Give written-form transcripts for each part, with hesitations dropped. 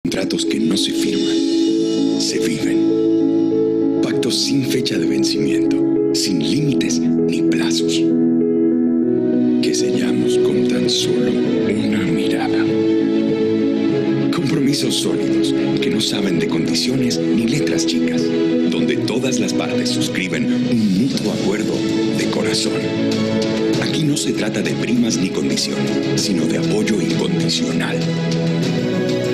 Tratos que no se firman, se viven. Pactos sin fecha de vencimiento, sin límites ni plazos. Que sellamos con tan solo una mirada. Compromisos sólidos que no saben de condiciones ni letras chicas, donde todas las partes suscriben un mutuo acuerdo de corazón. Aquí no se trata de primas ni condiciones, sino de apoyo incondicional.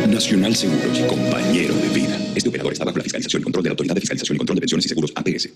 Nacional Seguros, compañero de vida. Este operador está bajo la fiscalización y control de la Autoridad de Fiscalización y Control de Pensiones y Seguros, APS.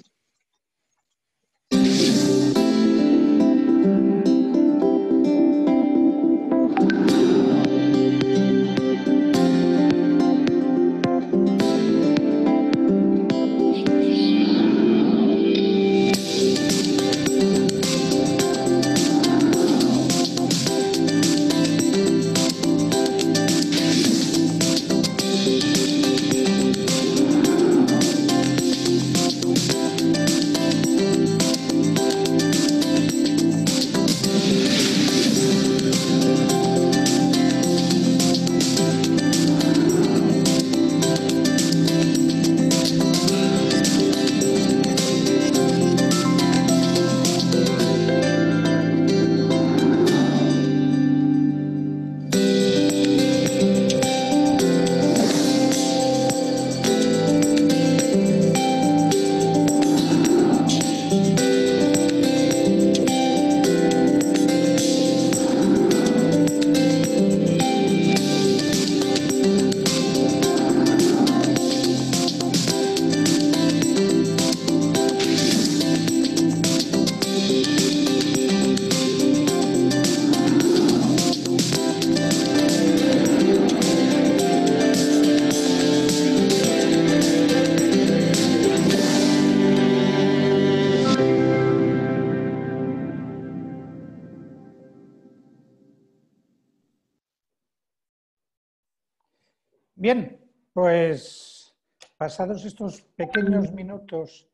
Bien, pues pasados estos pequeños minutos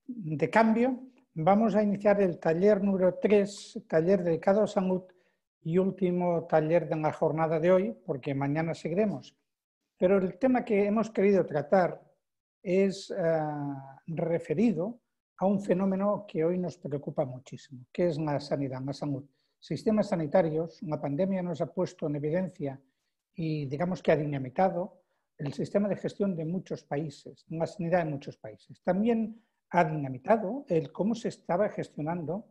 de cambio, vamos a iniciar el taller número 3, taller dedicado a salud y último taller de la jornada de hoy, porque mañana seguiremos. Pero el tema que hemos querido tratar es referido a un fenómeno que hoy nos preocupa muchísimo, que es la sanidad, la salud. Sistemas sanitarios, la pandemia nos ha puesto en evidencia y digamos que ha dinamitado el sistema de gestión de muchos países, la sanidad en muchos países. También ha dinamitado el cómo se estaba gestionando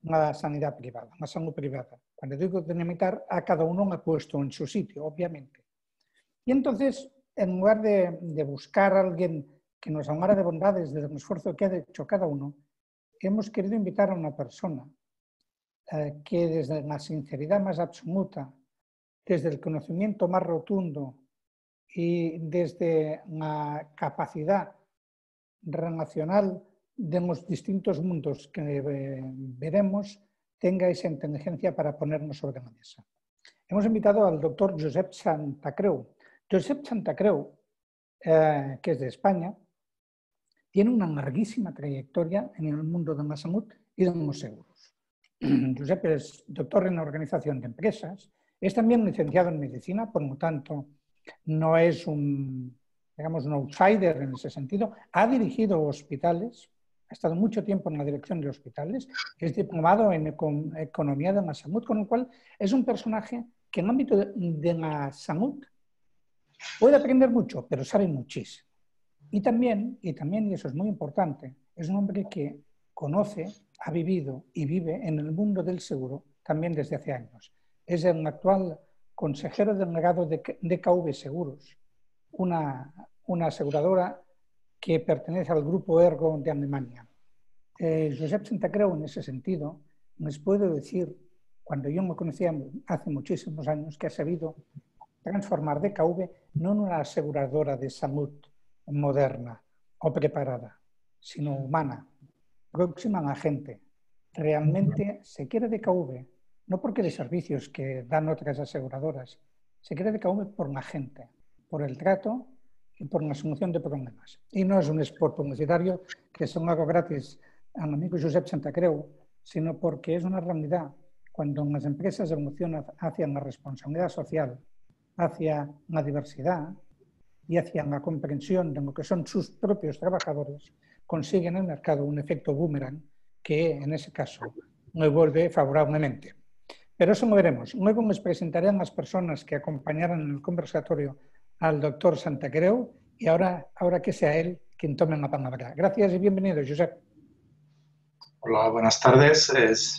la sanidad privada, la salud privada. Cuando digo dinamitar, a cada uno lo ha puesto en su sitio, obviamente. Y entonces, en lugar de buscar a alguien que nos hablara de bondades del esfuerzo que ha hecho cada uno, hemos querido invitar a una persona que desde la sinceridad más absoluta, desde el conocimiento más rotundo y desde la capacidad relacional de los distintos mundos que veremos, tenga esa inteligencia para ponernos sobre la mesa. Hemos invitado al doctor Josep Santacreu. Josep Santacreu, que es de España, tiene una larguísima trayectoria en el mundo de la salud y de los seguros. Josep es doctor en organización de empresas, es también licenciado en medicina, por lo tanto no es un outsider en ese sentido. Ha dirigido hospitales, ha estado mucho tiempo en la dirección de hospitales, es diplomado en economía de la salud, con lo cual es un personaje que en el ámbito de la salud puede aprender mucho, pero sabe muchísimo. Y también, y eso es muy importante, es un hombre que conoce, ha vivido y vive en el mundo del seguro también desde hace años. Es el actual consejero delegado de DKV Seguros, una aseguradora que pertenece al grupo Ergo de Alemania. Josep Santacreu, en ese sentido, les puedo decir, cuando yo me conocía hace muchísimos años, que ha sabido transformar DKV no en una aseguradora de salud moderna o preparada, sino humana, próxima a la gente. Realmente se quiere DKV, no porque de servicios que dan otras aseguradoras, se quiere DKV por la gente, por el trato y por la solución de problemas. Y no es un spot publicitario que se lo hago gratis al amigo Josep Santacreu, sino porque es una realidad. Cuando las empresas evolucionan hacia la responsabilidad social, hacia la diversidad y hacia la comprensión de lo que son sus propios trabajadores, consiguen en el mercado un efecto boomerang que en ese caso lo vuelve favorablemente. Pero eso lo veremos. Luego les presentaré a las personas que acompañaron en el conversatorio al doctor Santacreu y ahora que sea él quien tome la palabra. Gracias y bienvenido, Josep. Hola, buenas tardes.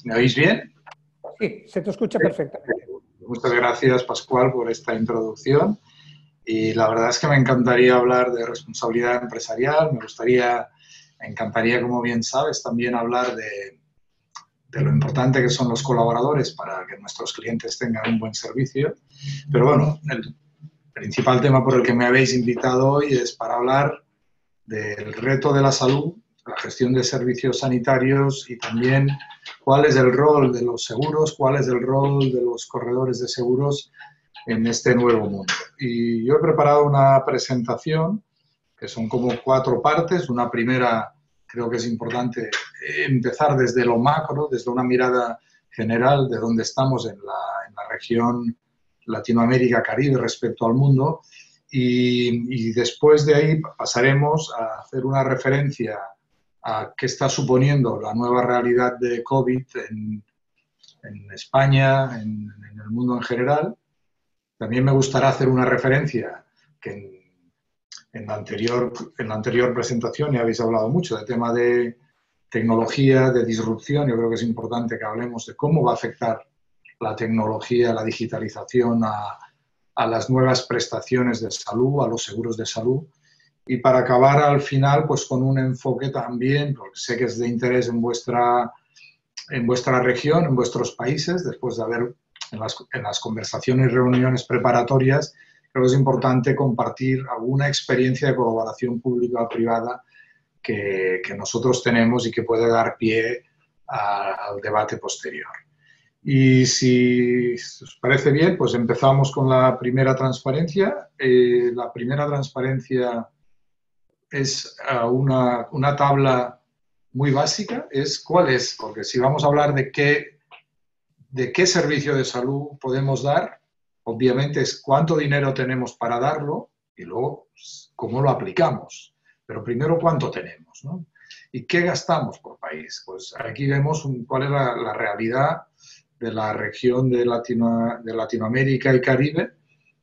¿Me oís bien? Sí, se te escucha perfectamente. Muchas gracias, Pascual, por esta introducción. Y la verdad es que me encantaría hablar de responsabilidad empresarial. Me encantaría, como bien sabes, también hablar de lo importante que son los colaboradores para que nuestros clientes tengan un buen servicio. Pero bueno, el principal tema por el que me habéis invitado hoy es para hablar del reto de la salud, la gestión de servicios sanitarios y también cuál es el rol de los seguros, cuál es el rol de los corredores de seguros en este nuevo mundo. Y yo he preparado una presentación que son como 4 partes. Una primera, creo que es importante empezar desde lo macro, desde una mirada general de dónde estamos en la región Latinoamérica-Caribe respecto al mundo. Y después de ahí pasaremos a hacer una referencia a qué está suponiendo la nueva realidad de COVID en España, en el mundo en general. También me gustaría hacer una referencia que en la anterior presentación ya habéis hablado mucho del tema de tecnología, de disrupción. Yo creo que es importante que hablemos de cómo va a afectar la tecnología, la digitalización a las nuevas prestaciones de salud, a los seguros de salud. Y para acabar al final, pues con un enfoque también, porque sé que es de interés en vuestra región, en vuestros países, después de haber en las conversaciones y reuniones preparatorias, creo que es importante compartir alguna experiencia de colaboración pública-privada que nosotros tenemos y que puede dar pie al debate posterior. Y si os parece bien, pues empezamos con la primera transparencia. La primera transparencia es una tabla muy básica. ¿Cuál es? Porque si vamos a hablar de qué servicio de salud podemos dar, obviamente es cuánto dinero tenemos para darlo y luego cómo lo aplicamos. Pero primero, ¿cuánto tenemos, ¿no? ¿Y qué gastamos por país? Pues aquí vemos cuál es la realidad de la región de Latinoamérica y Caribe,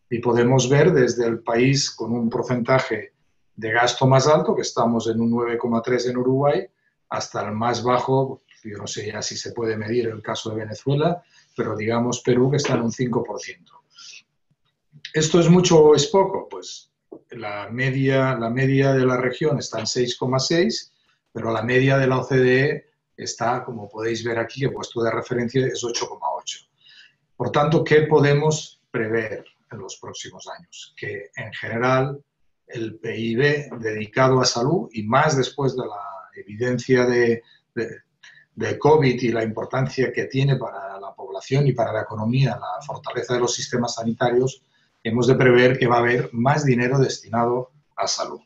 y podemos ver desde el país con un porcentaje de gasto más alto, que estamos en un 9,3 en Uruguay, hasta el más bajo, yo no sé ya si se puede medir el caso de Venezuela, pero digamos Perú, que está en un 5%. ¿Esto es mucho o es poco? Pues la media de la región está en 6,6, pero la media de la OCDE está, como podéis ver aquí, he puesto de referencia, es 8,8. Por tanto, ¿qué podemos prever en los próximos años? Que en general el PIB dedicado a salud, y más después de la evidencia de COVID y la importancia que tiene para la población y para la economía, la fortaleza de los sistemas sanitarios, hemos de prever que va a haber más dinero destinado a salud.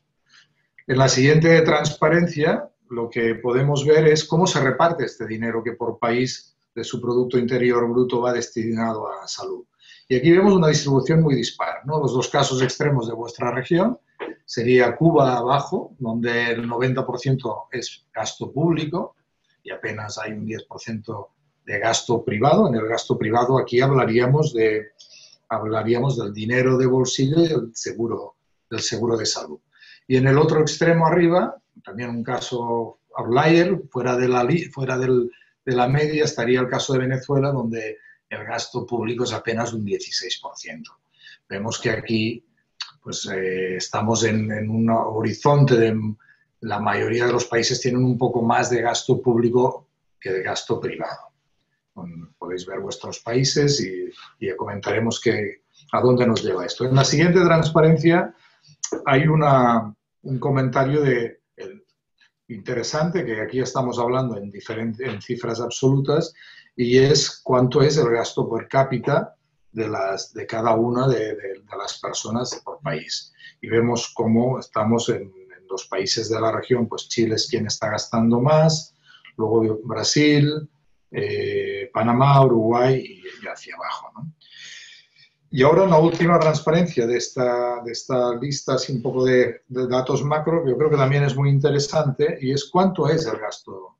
En la siguiente transparencia, lo que podemos ver es cómo se reparte este dinero que por país de su Producto Interior Bruto va destinado a salud. Y aquí vemos una distribución muy dispar, ¿no? Los 2 casos extremos de vuestra región sería Cuba abajo, donde el 90% es gasto público y apenas hay un 10% de gasto privado. En el gasto privado aquí hablaríamos del dinero de bolsillo y del seguro de salud. Y en el otro extremo arriba, también un caso outlier, fuera de la media, estaría el caso de Venezuela, donde el gasto público es apenas un 16%. Vemos que aquí pues, estamos en un horizonte de la mayoría de los países tienen un poco más de gasto público que de gasto privado. Podéis ver vuestros países y comentaremos a dónde nos lleva esto. En la siguiente transparencia hay un comentario interesante, que aquí estamos hablando en cifras absolutas, y es cuánto es el gasto per cápita de cada una de las personas por país. Y vemos cómo estamos en los países de la región, pues Chile es quien está gastando más, luego Brasil, Panamá, Uruguay y hacia abajo, ¿no? Y ahora una última transparencia de esta lista, así un poco de datos macro, que yo creo que también es muy interesante, y es cuánto es el gasto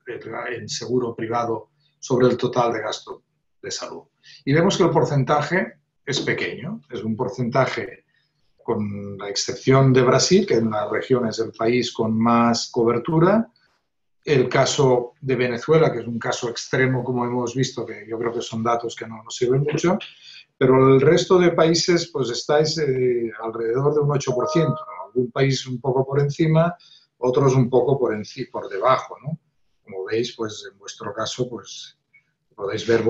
en seguro privado sobre el total de gasto de salud. Y vemos que el porcentaje es pequeño, es un porcentaje, con la excepción de Brasil, que en la región es el país con más cobertura. El caso de Venezuela, que es un caso extremo, como hemos visto, que yo creo que son datos que no nos sirven mucho, pero el resto de países pues estáis alrededor de un 8%, algún país un poco por encima, otros un poco por debajo, ¿no? Como veis, pues en vuestro caso, pues podéis ver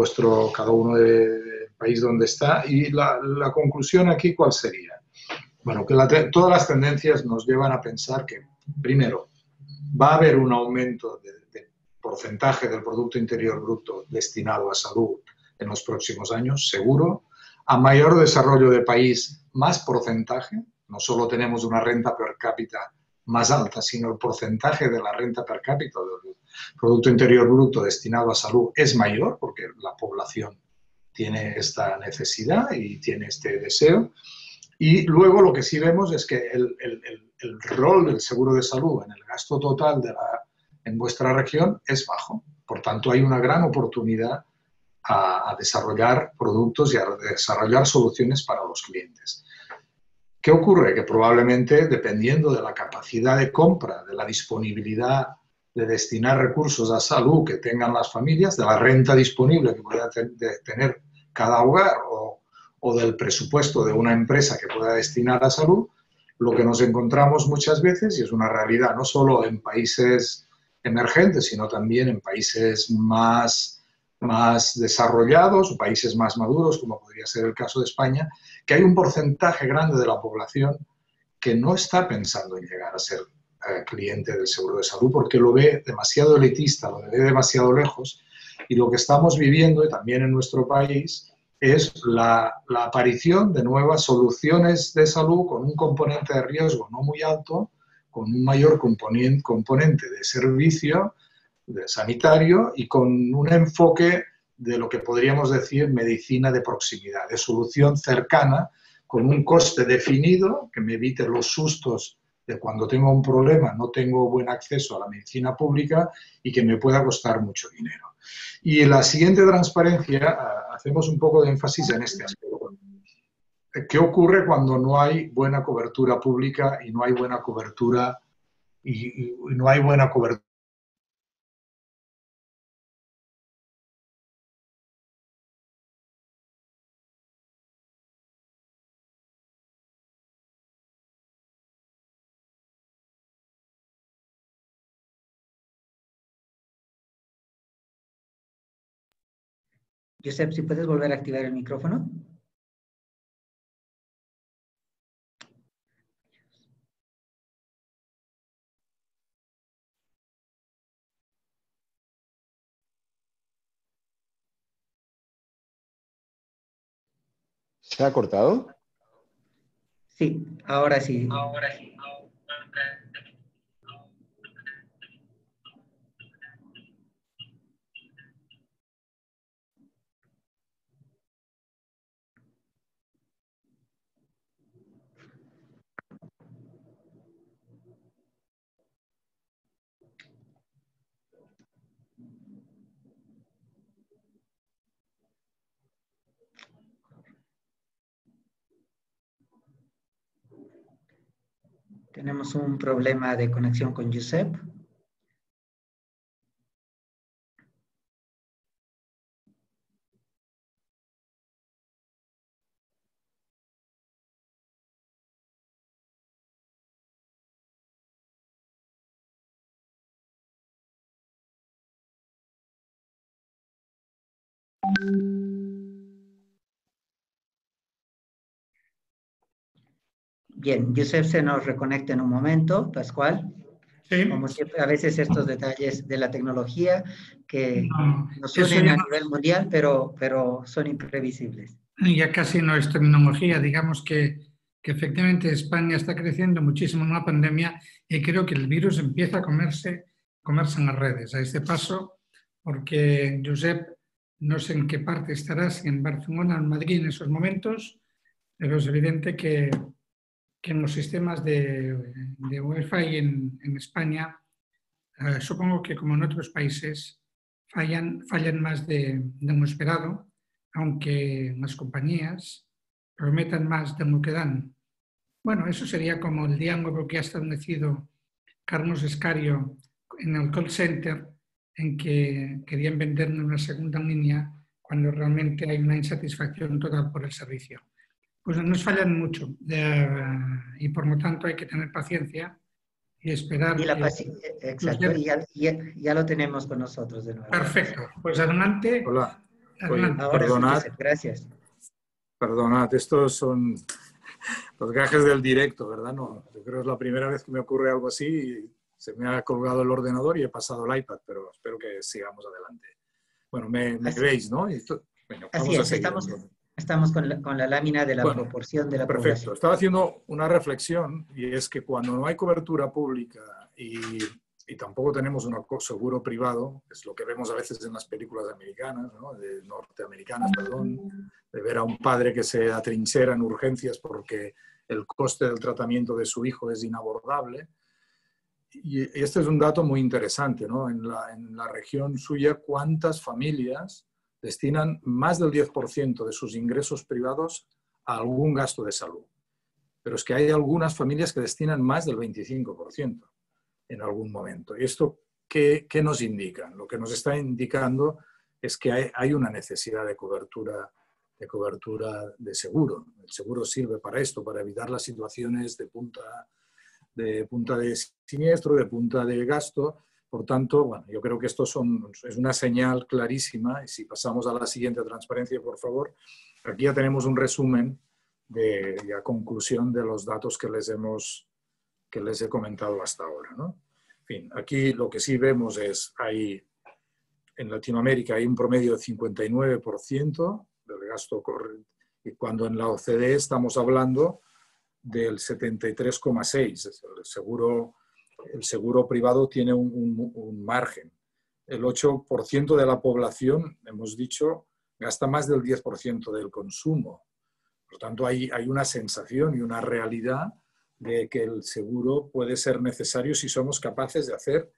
cada uno del país donde está, y la conclusión aquí, ¿cuál sería? Bueno, que todas las tendencias nos llevan a pensar que, primero, va a haber un aumento de porcentaje del Producto Interior Bruto destinado a salud en los próximos años, seguro. A mayor desarrollo de país, más porcentaje. No solo tenemos una renta per cápita más alta, sino el porcentaje de la renta per cápita del Producto Interior Bruto destinado a salud es mayor, porque la población tiene esta necesidad y tiene este deseo. Y luego lo que sí vemos es que el rol del seguro de salud en el gasto total en vuestra región es bajo. Por tanto, hay una gran oportunidad a desarrollar productos y a desarrollar soluciones para los clientes. ¿Qué ocurre? Que probablemente, dependiendo de la capacidad de compra, de la disponibilidad de destinar recursos a salud que tengan las familias, de la renta disponible que pueda tener cada hogar o del presupuesto de una empresa que pueda destinar a salud, lo que nos encontramos muchas veces, y es una realidad no solo en países emergentes, sino también en países más desarrollados o países más maduros, como podría ser el caso de España, que hay un porcentaje grande de la población que no está pensando en llegar a ser cliente del seguro de salud porque lo ve demasiado elitista, lo ve demasiado lejos, y lo que estamos viviendo, y también en nuestro país, es la aparición de nuevas soluciones de salud con un componente de riesgo no muy alto, con un mayor componente de servicio sanitario y con un enfoque de lo que podríamos decir medicina de proximidad, de solución cercana, con un coste definido que me evite los sustos de cuando tengo un problema, no tengo buen acceso a la medicina pública y que me pueda costar mucho dinero. Y en la siguiente transparencia hacemos un poco de énfasis en este aspecto. ¿Qué ocurre cuando no hay buena cobertura pública y no hay buena cobertura y no hay buena cobertura? Josep, si puedes volver a activar el micrófono. ¿Se ha cortado? Sí, ahora sí. Tenemos un problema de conexión con Josep. Bien, Josep se nos reconecta en un momento, Pascual. Sí. Como siempre, a veces estos detalles de la tecnología que nos eso unen ya a nivel mundial, pero son imprevisibles. Ya casi no es tecnología, digamos que efectivamente España está creciendo muchísimo en la pandemia y creo que el virus empieza a comerse en las redes a este paso, porque Josep No sé en qué parte estarás, si en Barcelona o en Madrid en esos momentos, pero es evidente que en los sistemas de Wi-Fi en España, supongo que como en otros países, fallan más de lo esperado, aunque las compañías prometan más de lo que dan. Bueno, eso sería como el diálogo que ha establecido Carlos Escario en el call center, en que querían vendernos una segunda línea cuando realmente hay una insatisfacción total por el servicio. Pues nos fallan mucho y por lo tanto hay que tener paciencia y esperar. Y exacto, y ya lo tenemos con nosotros de nuevo. Perfecto, pues adelante. Hola. Adelante. Ahora Perdonad, sí, gracias. Perdonad, estos son los gajes del directo, ¿verdad? No, yo creo que es la primera vez que me ocurre algo así y se me ha colgado el ordenador y he pasado el iPad, pero espero que sigamos adelante. Bueno, me veis, ¿no? Bueno, así es, estamos con la lámina de la proporción de la perfecto. población. Estaba haciendo una reflexión y es que cuando no hay cobertura pública y tampoco tenemos un seguro privado, es lo que vemos a veces en las películas americanas, ¿no? Norteamericanas, perdón, de ver a un padre que se atrinchera en urgencias porque el coste del tratamiento de su hijo es inabordable. Y este es un dato muy interesante, ¿no? En la región suya, ¿cuántas familias destinan más del 10% de sus ingresos privados a algún gasto de salud? Pero es que hay algunas familias que destinan más del 25% en algún momento. ¿Y esto qué nos indica? Lo que nos está indicando es que hay una necesidad de cobertura de seguro. El seguro sirve para esto, para evitar las situaciones de punta de siniestro, de punta de gasto. Por tanto, bueno, yo creo que esto es una señal clarísima. Y si pasamos a la siguiente transparencia, por favor, aquí ya tenemos un resumen y a conclusión de los datos que les he comentado hasta ahora, ¿no? En fin, aquí lo que sí vemos es, en Latinoamérica hay un promedio de 59% del gasto corriente, y cuando en la OCDE estamos hablando del 73,6%. El seguro privado tiene un margen. El 8% de la población, hemos dicho, gasta más del 10% del consumo. Por lo tanto, hay una sensación y una realidad de que el seguro puede ser necesario si somos capaces de hacer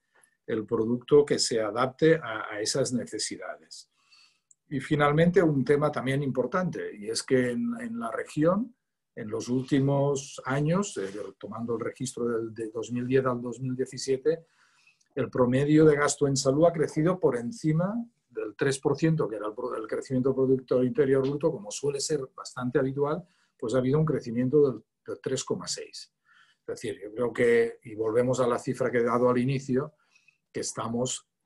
el producto que se adapte a esas necesidades. Y finalmente, un tema también importante, y es que en la región, en los últimos años, tomando el registro de 2010 al 2017, el promedio de gasto en salud ha crecido por encima del 3%, que era el crecimiento del Producto Interior Bruto, como suele ser bastante habitual, pues ha habido un crecimiento del 3,6%. Es decir, yo creo que, y volvemos a la cifra que he dado al inicio, que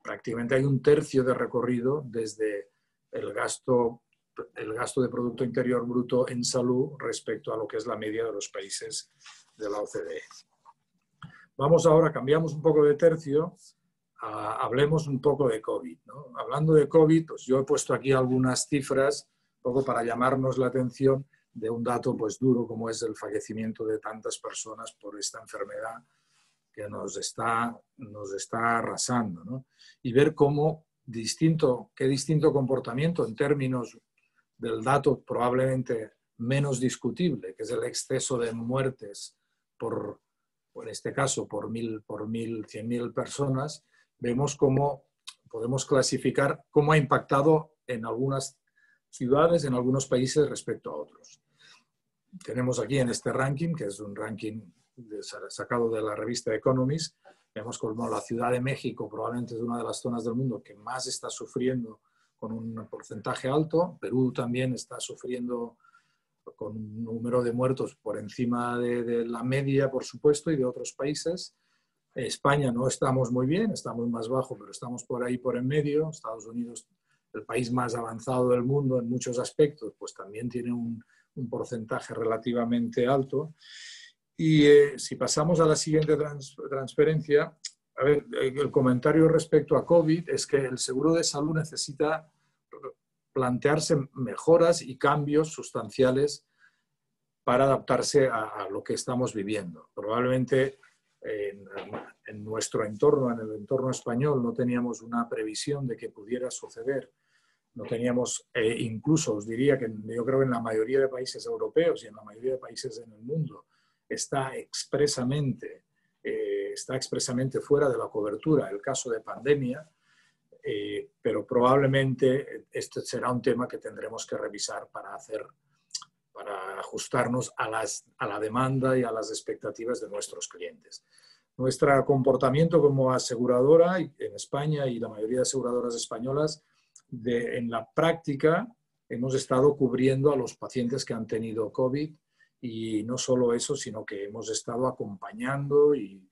prácticamente hay un tercio de recorrido desde el gasto de Producto Interior Bruto en salud respecto a lo que es la media de los países de la OCDE. Vamos ahora, cambiamos un poco de tercio, hablemos un poco de COVID, ¿no? Hablando de COVID, pues yo he puesto aquí algunas cifras, un poco para llamarnos la atención de un dato pues duro como es el fallecimiento de tantas personas por esta enfermedad que nos está arrasando, ¿no? Y ver qué distinto comportamiento en términos del dato probablemente menos discutible, que es el exceso de muertes en este caso por 100.000 personas, vemos cómo podemos clasificar cómo ha impactado en algunas ciudades, en algunos países respecto a otros. Tenemos aquí en este ranking, que es un ranking sacado de la revista Economist, vemos como la Ciudad de México probablemente es una de las zonas del mundo que más está sufriendo con un porcentaje alto. Perú también está sufriendo con un número de muertos por encima de la media, por supuesto, y de otros países. España no estamos muy bien, estamos más bajo, pero estamos por ahí por en medio. Estados Unidos, el país más avanzado del mundo en muchos aspectos, pues también tiene un porcentaje relativamente alto. Y si pasamos a la siguiente transferencia, a ver, el comentario respecto a COVID es que el seguro de salud necesita plantearse mejoras y cambios sustanciales para adaptarse a lo que estamos viviendo. Probablemente en nuestro entorno, en el entorno español, no teníamos una previsión de que pudiera suceder No teníamos, incluso os diría que yo creo que en la mayoría de países europeos y en la mayoría de países en el mundo está expresamente fuera de la cobertura el caso de pandemia, pero probablemente este será un tema que tendremos que revisar para ajustarnos a la demanda y a las expectativas de nuestros clientes. Nuestro comportamiento como aseguradora en España y la mayoría de aseguradoras españolas, en la práctica hemos estado cubriendo a los pacientes que han tenido COVID, y no solo eso, sino que hemos estado acompañando y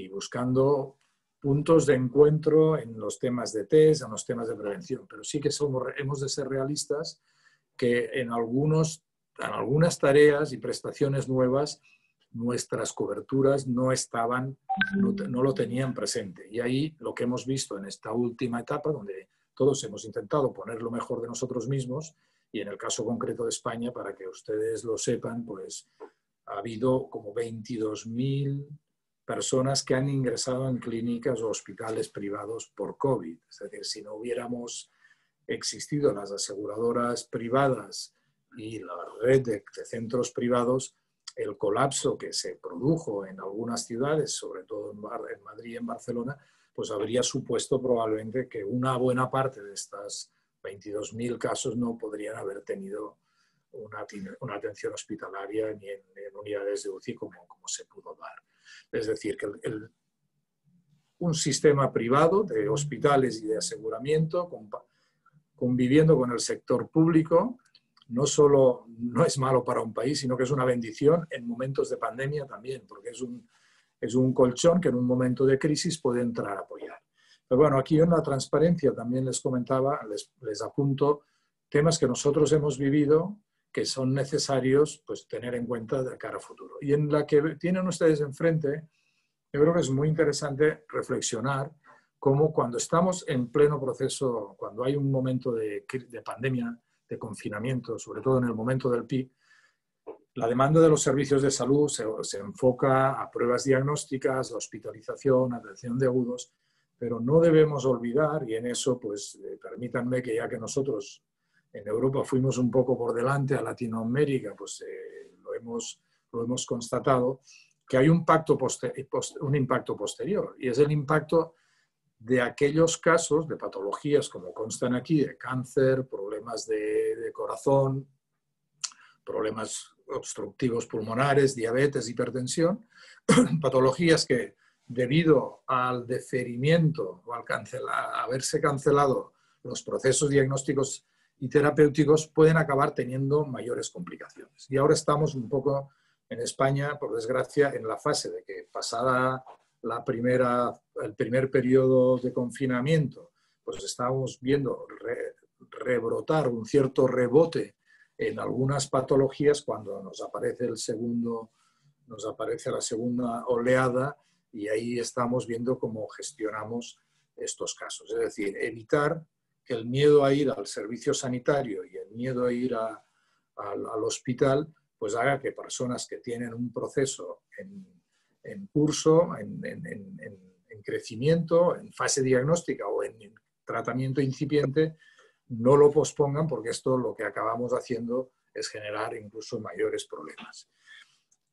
buscando puntos de encuentro en los temas de test, en los temas de prevención. Pero sí que hemos de ser realistas que en algunas tareas y prestaciones nuevas nuestras coberturas no lo tenían presente. Y ahí lo que hemos visto en esta última etapa, donde todos hemos intentado poner lo mejor de nosotros mismos, y en el caso concreto de España, para que ustedes lo sepan, pues ha habido como 22.000 personas que han ingresado en clínicas o hospitales privados por COVID. Es decir, si no hubiéramos existido las aseguradoras privadas y la red de centros privados, el colapso que se produjo en algunas ciudades, sobre todo en Madrid y en Barcelona, pues habría supuesto probablemente que una buena parte de estas 22.000 casos no podrían haber tenido una atención hospitalaria ni en unidades de UCI como se pudo dar. Es decir, que un sistema privado de hospitales y de aseguramiento conviviendo con el sector público no solo no es malo para un país, sino que es una bendición en momentos de pandemia también, porque es un colchón que en un momento de crisis puede entrar a apoyar. Pero bueno, aquí en la transparencia también les comentaba, les apunto temas que nosotros hemos vivido que son necesarios pues, tener en cuenta de cara a futuro. Y en la que tienen ustedes enfrente, yo creo que es muy interesante reflexionar cómo cuando estamos en pleno proceso, cuando hay un momento de pandemia, de confinamiento, sobre todo en el momento del pic, la demanda de los servicios de salud se enfoca a pruebas diagnósticas, la hospitalización, atención de agudos, pero no debemos olvidar, y en eso pues permítanme que ya que nosotros en Europa fuimos un poco por delante a Latinoamérica, pues lo hemos constatado, que hay un impacto posterior, y es el impacto de aquellos casos de patologías como constan aquí, de cáncer, problemas de corazón, problemas obstructivos pulmonares, diabetes, hipertensión, patologías que debido al deferimiento o al haberse cancelado los procesos diagnósticos y terapéuticos pueden acabar teniendo mayores complicaciones. Y ahora estamos un poco en España, por desgracia, en la fase de que pasada el primer periodo de confinamiento, pues estamos viendo rebrotar un cierto rebote en algunas patologías cuando nos aparece la segunda oleada, y ahí estamos viendo cómo gestionamos estos casos. Es decir, evitar que el miedo a ir al servicio sanitario y el miedo a ir al hospital pues haga que personas que tienen un proceso en curso, en crecimiento, en fase diagnóstica o en tratamiento incipiente, no lo pospongan, porque esto lo que acabamos haciendo es generar incluso mayores problemas.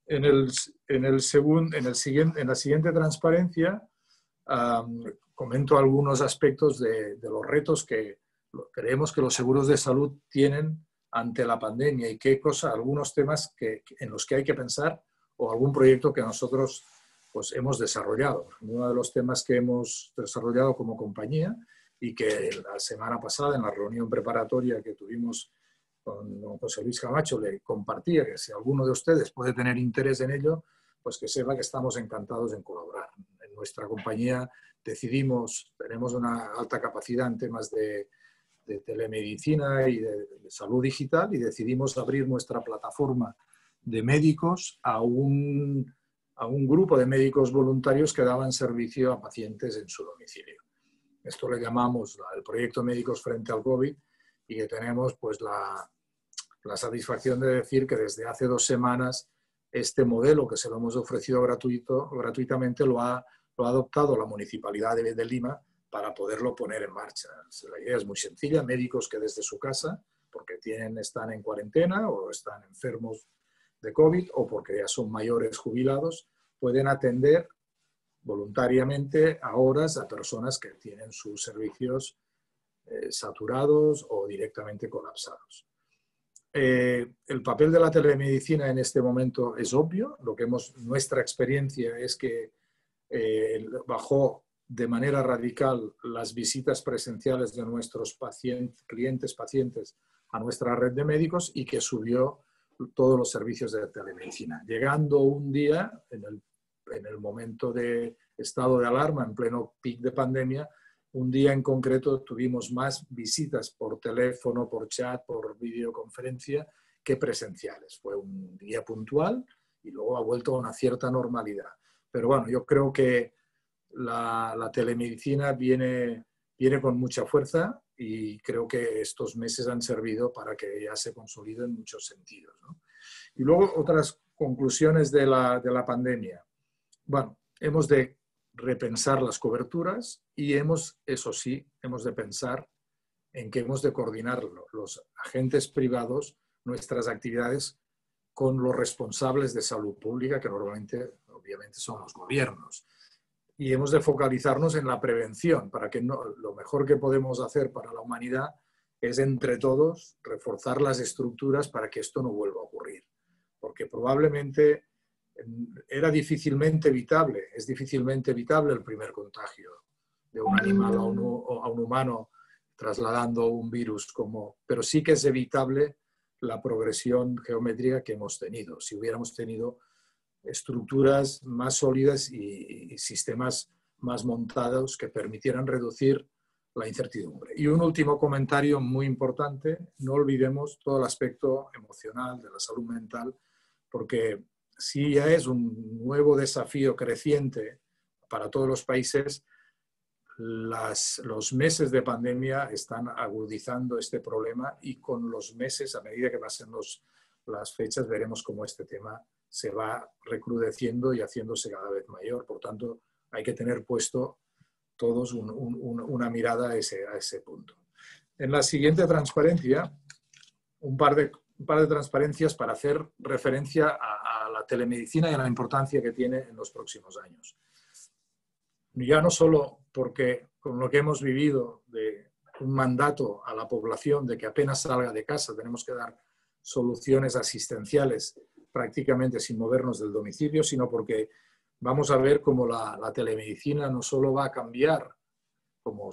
En la siguiente transparencia comento algunos aspectos de los retos que creemos que los seguros de salud tienen ante la pandemia y algunos temas en los que hay que pensar o algún proyecto que nosotros pues, hemos desarrollado. Uno de los temas que hemos desarrollado como compañía y que la semana pasada en la reunión preparatoria que tuvimos con don José Luis Camacho le compartía que si alguno de ustedes puede tener interés en ello, pues que sepa que estamos encantados en colaborar. En nuestra compañía tenemos una alta capacidad en temas de telemedicina y de salud digital y decidimos abrir nuestra plataforma de médicos a un grupo de médicos voluntarios que daban servicio a pacientes en su domicilio. Esto le llamamos el proyecto Médicos frente al COVID y que tenemos pues la satisfacción de decir que desde hace 2 semanas este modelo que se lo hemos ofrecido gratuitamente lo ha adoptado la Municipalidad de Lima para poderlo poner en marcha. La idea es muy sencilla: médicos que desde su casa, porque están en cuarentena o están enfermos de COVID o porque ya son mayores jubilados, pueden atender voluntariamente a horas a personas que tienen sus servicios saturados o directamente colapsados. El papel de la telemedicina en este momento es obvio. Nuestra experiencia es que bajó de manera radical las visitas presenciales de nuestros clientes, pacientes a nuestra red de médicos y que subió todos los servicios de telemedicina, llegando un día, en el momento de estado de alarma, en pleno pic de pandemia, un día en concreto tuvimos más visitas por teléfono, por chat, por videoconferencia que presenciales. Fue un día puntual y luego ha vuelto a una cierta normalidad. Pero bueno, yo creo que la telemedicina viene con mucha fuerza y creo que estos meses han servido para que ya se consolide en muchos sentidos, ¿no? Y luego otras conclusiones de la pandemia. Bueno, hemos de repensar las coberturas y eso sí, hemos de pensar en que hemos de coordinar los agentes privados nuestras actividades con los responsables de salud pública, que normalmente, obviamente, son los gobiernos. Y hemos de focalizarnos en la prevención, para que lo mejor que podemos hacer para la humanidad es, entre todos, reforzar las estructuras para que esto no vuelva a ocurrir. Porque probablemente es difícilmente evitable el primer contagio de un animal a un humano trasladando un virus, pero sí que es evitable la progresión geométrica que hemos tenido. Si hubiéramos tenido estructuras más sólidas y sistemas más montados que permitieran reducir la incertidumbre. Y un último comentario muy importante: no olvidemos todo el aspecto emocional de la salud mental, porque sí ya es un nuevo desafío creciente para todos los países. Los meses de pandemia están agudizando este problema y con los meses, a medida que pasen las fechas, veremos cómo este tema se va recrudeciendo y haciéndose cada vez mayor. Por tanto, hay que tener puesto todos una mirada a ese punto. En la siguiente transparencia, un par de transparencias para hacer referencia a la telemedicina y a la importancia que tiene en los próximos años. Ya no solo porque con lo que hemos vivido de un mandato a la población de que apenas salga de casa tenemos que dar soluciones asistenciales prácticamente sin movernos del domicilio, sino porque vamos a ver cómo la telemedicina no solo va a cambiar, como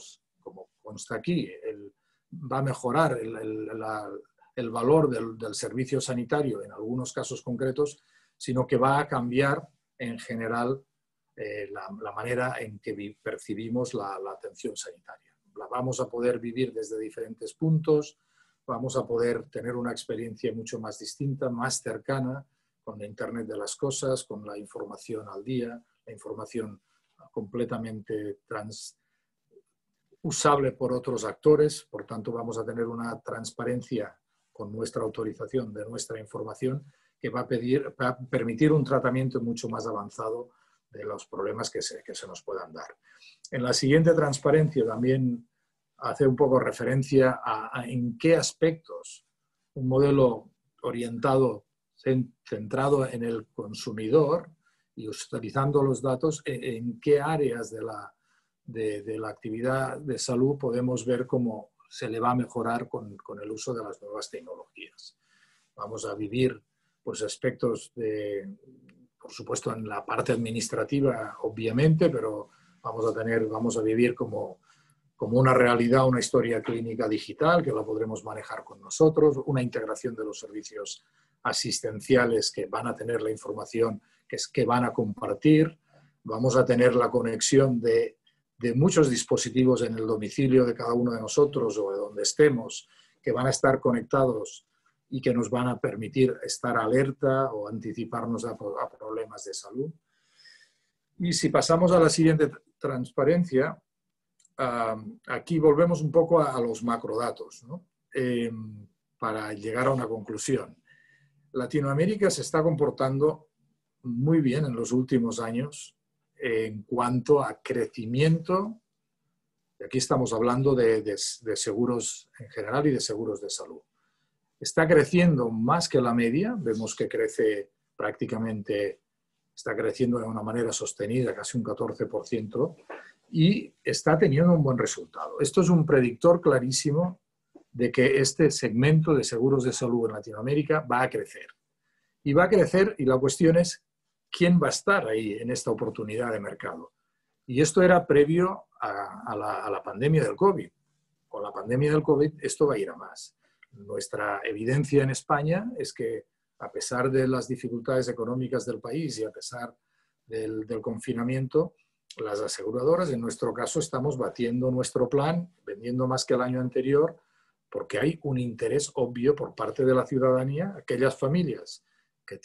consta aquí, va a mejorar el valor del servicio sanitario en algunos casos concretos, sino que va a cambiar en general la manera en que percibimos la atención sanitaria. La vamos a poder vivir desde diferentes puntos, vamos a poder tener una experiencia mucho más distinta, más cercana, con la Internet de las cosas, con la información al día, la información completamente usable por otros actores. Por tanto, vamos a tener una transparencia con nuestra autorización de nuestra información que va a permitir un tratamiento mucho más avanzado de los problemas que se nos puedan dar. En la siguiente transparencia también hace un poco referencia a en qué aspectos un modelo orientado, centrado en el consumidor y utilizando los datos, en qué áreas de la actividad de salud podemos ver cómo se le va a mejorar con el uso de las nuevas tecnologías. Vamos a vivir pues, aspectos por supuesto, en la parte administrativa, obviamente, pero vamos a vivir como una realidad, una historia clínica digital que la podremos manejar con nosotros, una integración de los servicios asistenciales que van a tener la información que van a compartir, vamos a tener la conexión de muchos dispositivos en el domicilio de cada uno de nosotros o de donde estemos, que van a estar conectados y que nos van a permitir estar alerta o anticiparnos a problemas de salud. Y si pasamos a la siguiente transparencia, aquí volvemos un poco a los macrodatos, ¿no? Para llegar a una conclusión. Latinoamérica se está comportando muy bien en los últimos años en cuanto a crecimiento Y aquí estamos hablando de seguros en general y de seguros de salud. Está creciendo más que la media, vemos que crece prácticamente, está creciendo de una manera sostenida, casi un 14%, y está teniendo un buen resultado. Esto es un predictor clarísimo de que este segmento de seguros de salud en Latinoamérica va a crecer. Y va a crecer, y la cuestión es quién va a estar ahí en esta oportunidad de mercado. Y esto era previo a la pandemia del COVID. Con la pandemia del COVID esto va a ir a más. Nuestra evidencia en España es que, a pesar de las dificultades económicas del país y a pesar del confinamiento, las aseguradoras, en nuestro caso, estamos batiendo nuestro plan, vendiendo más que el año anterior, porque hay un interés obvio por parte de la ciudadanía, aquellas familias que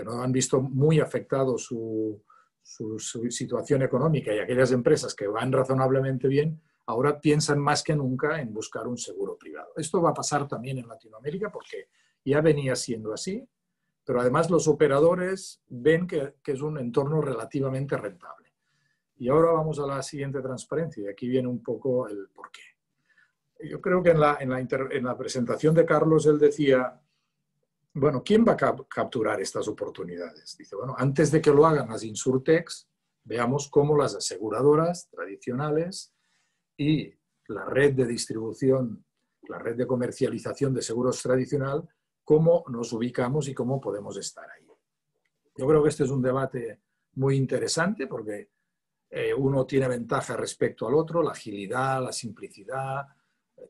no han visto muy afectado su situación económica y aquellas empresas que van razonablemente bien, ahora piensan más que nunca en buscar un seguro privado. Esto va a pasar también en Latinoamérica porque ya venía siendo así, pero además los operadores ven que es un entorno relativamente rentable. Y ahora vamos a la siguiente transparencia y aquí viene un poco el porqué. Yo creo que en la presentación de Carlos él decía, bueno, ¿quién va a capturar estas oportunidades? Dice, bueno, antes de que lo hagan las insurtechs, veamos cómo las aseguradoras tradicionales y la red de distribución, la red de comercialización de seguros tradicional, cómo nos ubicamos y cómo podemos estar ahí. Yo creo que este es un debate muy interesante porque uno tiene ventaja respecto al otro, la agilidad, la simplicidad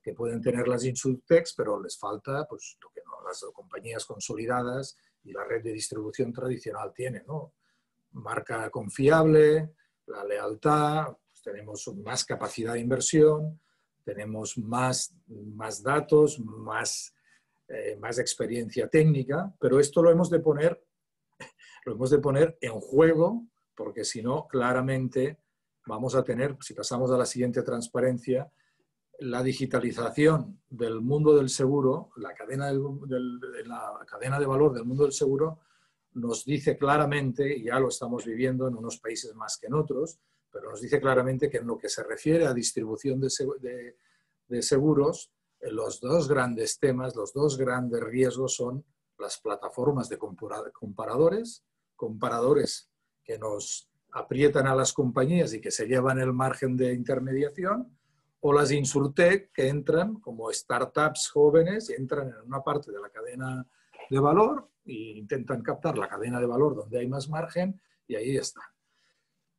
que pueden tener las insurtechs, pero les falta pues, lo que no, las compañías consolidadas y la red de distribución tradicional tienen, ¿no? Marca confiable, la lealtad, pues tenemos más capacidad de inversión, tenemos más datos, más experiencia técnica, pero esto lo hemos de poner en juego, porque si no, claramente vamos a tener, si pasamos a la siguiente transparencia, la digitalización del mundo del seguro, la cadena de valor del mundo del seguro, nos dice claramente, y ya lo estamos viviendo en unos países más que en otros, pero nos dice claramente que en lo que se refiere a distribución de seguros, los dos grandes temas, los dos grandes riesgos son las plataformas de comparadores que nos aprietan a las compañías y que se llevan el margen de intermediación, o las insurtech que entran como startups jóvenes y entran en una parte de la cadena de valor e intentan captar la cadena de valor donde hay más margen y ahí están.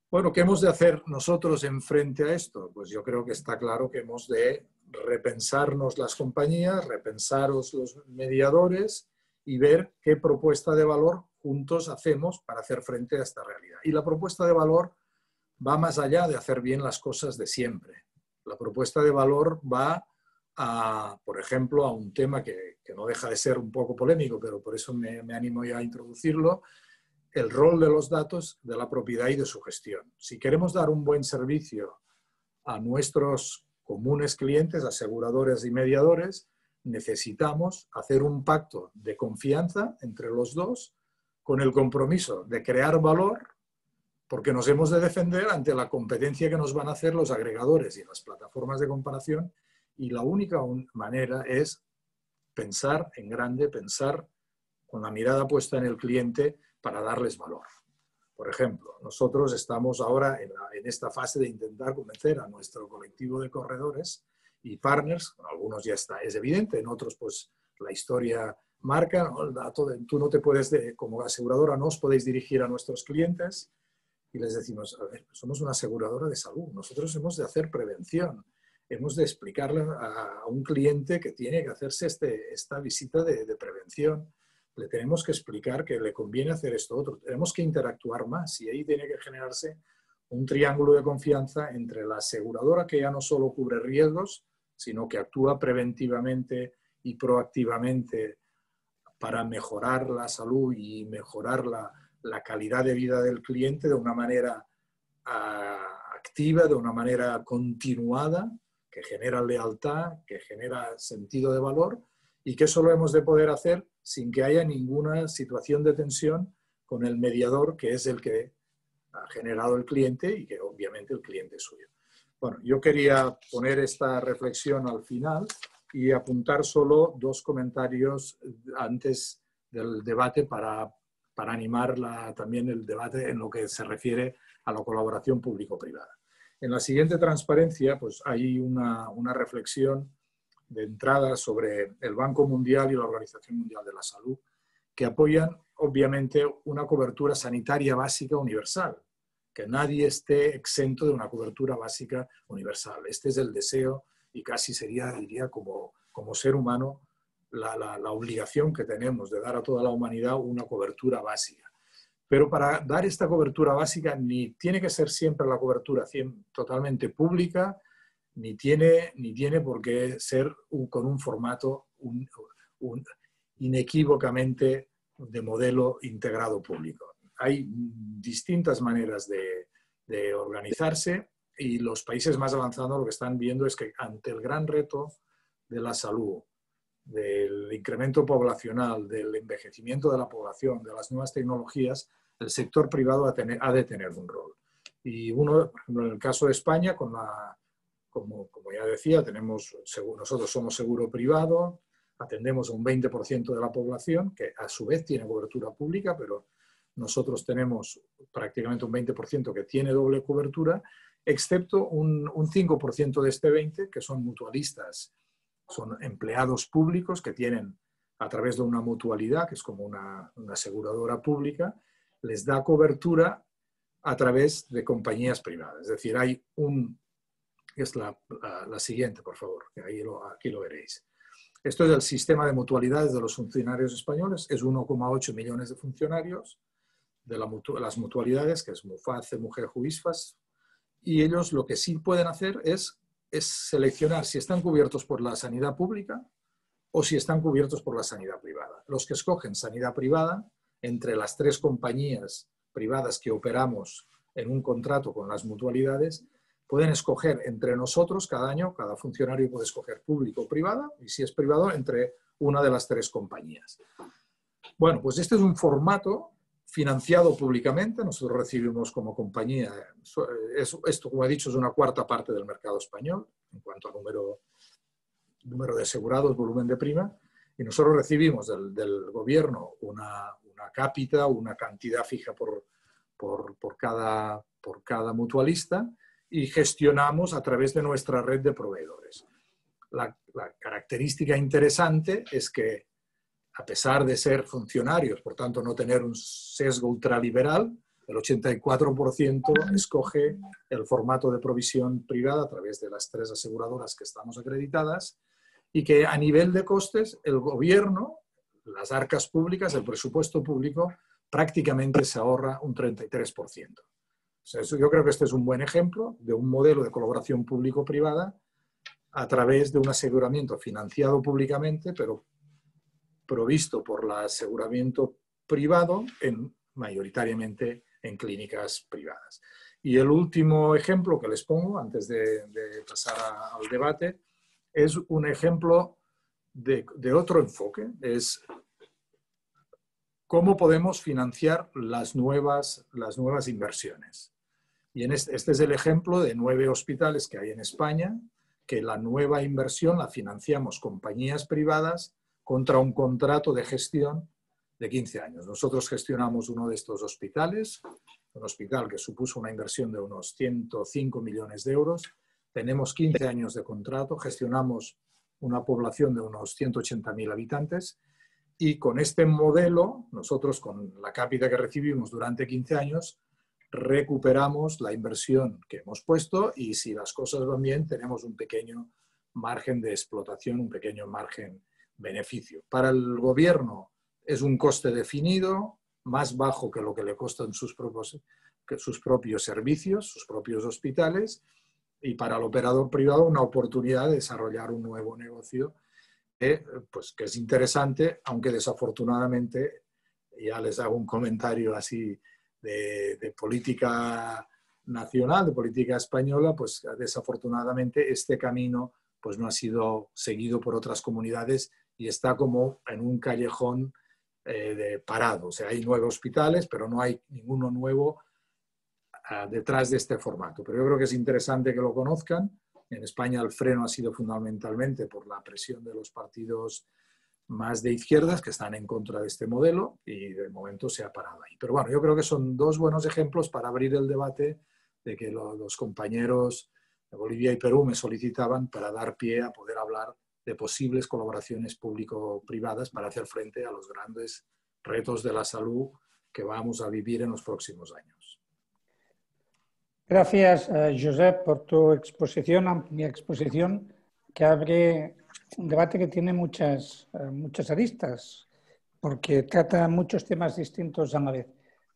Bueno, ¿qué hemos de hacer nosotros en frente a esto? Pues yo creo que está claro que hemos de repensarnos las compañías, repensaros los mediadores y ver qué propuesta de valor juntos hacemos para hacer frente a esta realidad. Y la propuesta de valor va más allá de hacer bien las cosas de siempre. La propuesta de valor va por ejemplo, a un tema que no deja de ser un poco polémico, pero por eso me animo ya a introducirlo, el rol de los datos, de la propiedad y de su gestión. Si queremos dar un buen servicio a nuestros comunes clientes, aseguradores y mediadores, necesitamos hacer un pacto de confianza entre los dos con el compromiso de crear valor, porque nos hemos de defender ante la competencia que nos van a hacer los agregadores y las plataformas de comparación, y la única manera es pensar en grande, pensar con la mirada puesta en el cliente para darles valor. Por ejemplo, nosotros estamos ahora en esta fase de intentar convencer a nuestro colectivo de corredores y partners, con algunos ya está, es evidente, en otros pues la historia marca, ¿no? El dato tú no te puedes, como aseguradora no os podéis dirigir a nuestros clientes y les decimos, a ver, somos una aseguradora de salud, nosotros hemos de hacer prevención, hemos de explicarle a un cliente que tiene que hacerse esta visita de prevención, le tenemos que explicar que le conviene hacer esto otro, tenemos que interactuar más y ahí tiene que generarse un triángulo de confianza entre la aseguradora que ya no solo cubre riesgos, sino que actúa preventivamente y proactivamente para mejorar la salud y mejorar la calidad de vida del cliente de una manera activa, de una manera continuada, que genera lealtad, que genera sentido de valor y que eso lo hemos de poder hacer sin que haya ninguna situación de tensión con el mediador, que es el que ha generado el cliente y que obviamente el cliente es suyo. Bueno, yo quería poner esta reflexión al final y apuntar solo 2 comentarios antes del debate para animar también el debate en lo que se refiere a la colaboración público-privada. En la siguiente transparencia pues, hay una reflexión de entrada sobre el Banco Mundial y la Organización Mundial de la Salud, que apoyan obviamente una cobertura sanitaria básica universal, que nadie esté exento de una cobertura básica universal. Este es el deseo y casi sería, diría, como ser humano, la obligación que tenemos de dar a toda la humanidad una cobertura básica. Pero para dar esta cobertura básica ni tiene que ser siempre la cobertura totalmente pública, ni tiene por qué ser con un formato inequívocamente de modelo integrado público. Hay distintas maneras de organizarse y los países más avanzados lo que están viendo es que ante el gran reto de la salud, del incremento poblacional, del envejecimiento de la población, de las nuevas tecnologías, el sector privado ha de tener un rol. Y por ejemplo, en el caso de España, como ya decía, nosotros somos seguro privado, atendemos a un 20% de la población, que a su vez tiene cobertura pública, pero nosotros tenemos prácticamente un 20% que tiene doble cobertura, excepto un 5% de este 20% que son mutualistas. Son empleados públicos que tienen, a través de una mutualidad, que es como una aseguradora pública, les da cobertura a través de compañías privadas. Es decir, hay es la siguiente, por favor, que aquí lo veréis. Esto es el sistema de mutualidades de los funcionarios españoles. Es 1,8 millones de funcionarios de las mutualidades, que es MUFACE, MUGEJU, ISFAS, y ellos lo que sí pueden hacer es seleccionar si están cubiertos por la sanidad pública o si están cubiertos por la sanidad privada. Los que escogen sanidad privada, entre las 3 compañías privadas que operamos en un contrato con las mutualidades, pueden escoger entre nosotros cada año, cada funcionario puede escoger público o privada, y si es privado, entre una de las 3 compañías. Bueno, pues este es un formato financiado públicamente. Nosotros recibimos como compañía, esto como he dicho es una 4ª parte del mercado español en cuanto a número de asegurados, volumen de prima, y nosotros recibimos del gobierno una cápita, una cantidad fija por cada mutualista y gestionamos a través de nuestra red de proveedores. La característica interesante es que a pesar de ser funcionarios, por tanto no tener un sesgo ultraliberal, el 84% escoge el formato de provisión privada a través de las 3 aseguradoras que estamos acreditadas y que a nivel de costes el gobierno, las arcas públicas, el presupuesto público prácticamente se ahorra un 33%. O sea, yo creo que este es un buen ejemplo de un modelo de colaboración público-privada a través de un aseguramiento financiado públicamente, pero provisto por el aseguramiento privado mayoritariamente en clínicas privadas. Y el último ejemplo que les pongo, antes de pasar al debate, es un ejemplo de otro enfoque. Es cómo podemos financiar las nuevas inversiones. Y este es el ejemplo de 9 hospitales que hay en España, que la nueva inversión la financiamos compañías privadas contra un contrato de gestión de 15 años. Nosotros gestionamos uno de estos hospitales, un hospital que supuso una inversión de unos 105 millones de euros. Tenemos 15 años de contrato, gestionamos una población de unos 180.000 habitantes y con este modelo, nosotros con la cápita que recibimos durante 15 años, recuperamos la inversión que hemos puesto y si las cosas van bien tenemos un pequeño margen de explotación, un pequeño margen beneficio. Para el gobierno es un coste definido, más bajo que lo que le costan sus propios servicios, sus propios hospitales, y para el operador privado una oportunidad de desarrollar un nuevo negocio que es interesante, aunque desafortunadamente, ya les hago un comentario así de política nacional, de política española, pues desafortunadamente este camino pues no ha sido seguido por otras comunidades y está como en un callejón parado. O sea, hay 9 hospitales, pero no hay ninguno nuevo detrás de este formato. Pero yo creo que es interesante que lo conozcan. En España el freno ha sido fundamentalmente por la presión de los partidos más de izquierdas que están en contra de este modelo y de momento se ha parado ahí. Pero bueno, yo creo que son dos buenos ejemplos para abrir el debate de que los compañeros de Bolivia y Perú me solicitaban para dar pie a poder hablar de posibles colaboraciones público-privadas para hacer frente a los grandes retos de la salud que vamos a vivir en los próximos años. Gracias, Josep, por tu exposición, amplia exposición, que abre un debate que tiene muchas aristas, porque trata muchos temas distintos a la vez,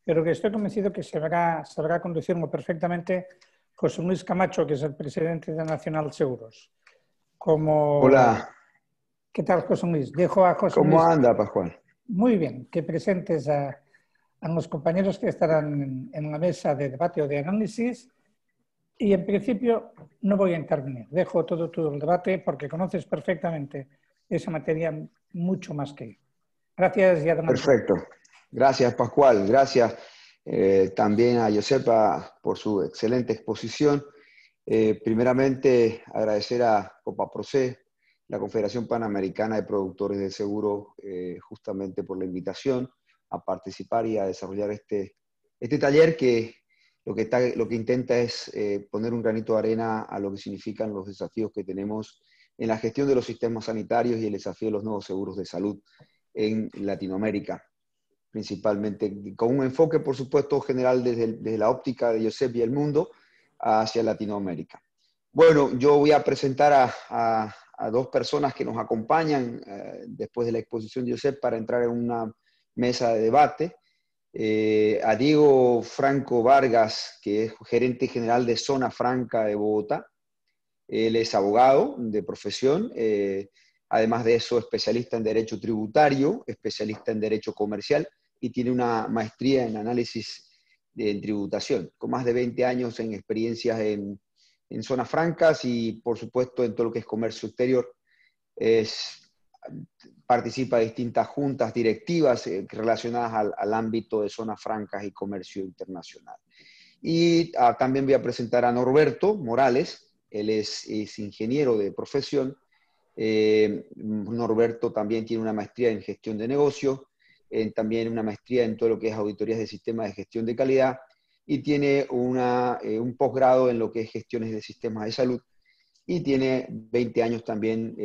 pero que estoy convencido que sabrá conducirlo perfectamente José Luis Camacho, que es el presidente de Nacional Seguros. Hola. ¿Qué tal, José Luis? Dejo a José ¿Cómo Luis. anda, Pascual? Muy bien, que presentes a los compañeros que estarán en la mesa de debate o de análisis. Y en principio no voy a intervenir. Dejo todo el debate porque conoces perfectamente esa materia mucho más que yo. Gracias y adelante. Perfecto. Gracias, Pascual. Gracias también a Josepa por su excelente exposición. Primeramente, agradecer a COPAPROCE, la Confederación Panamericana de Productores de Seguro, justamente por la invitación a participar y a desarrollar este taller que lo que intenta es poner un granito de arena a lo que significan los desafíos que tenemos en la gestión de los sistemas sanitarios y el desafío de los nuevos seguros de salud en Latinoamérica, principalmente con un enfoque, por supuesto, general desde la óptica de Josep y el mundo hacia Latinoamérica. Bueno, yo voy a presentar a dos personas que nos acompañan después de la exposición de Josep para entrar en una mesa de debate. A Diego Franco Vargas, que es gerente general de Zona Franca de Bogotá. Él es abogado de profesión, además de eso especialista en Derecho Tributario, especialista en Derecho Comercial y tiene una maestría en análisis de tributación, con más de 20 años en experiencias en zonas francas y por supuesto en todo lo que es comercio exterior. Participa de distintas juntas directivas relacionadas al ámbito de zonas francas y comercio internacional. Y también voy a presentar a Norberto Morales, él es ingeniero de profesión. Norberto también tiene una maestría en gestión de negocios, también una maestría en todo lo que es auditorías de sistemas de gestión de calidad y tiene un posgrado en lo que es gestiones de sistemas de salud. Y tiene 20 años también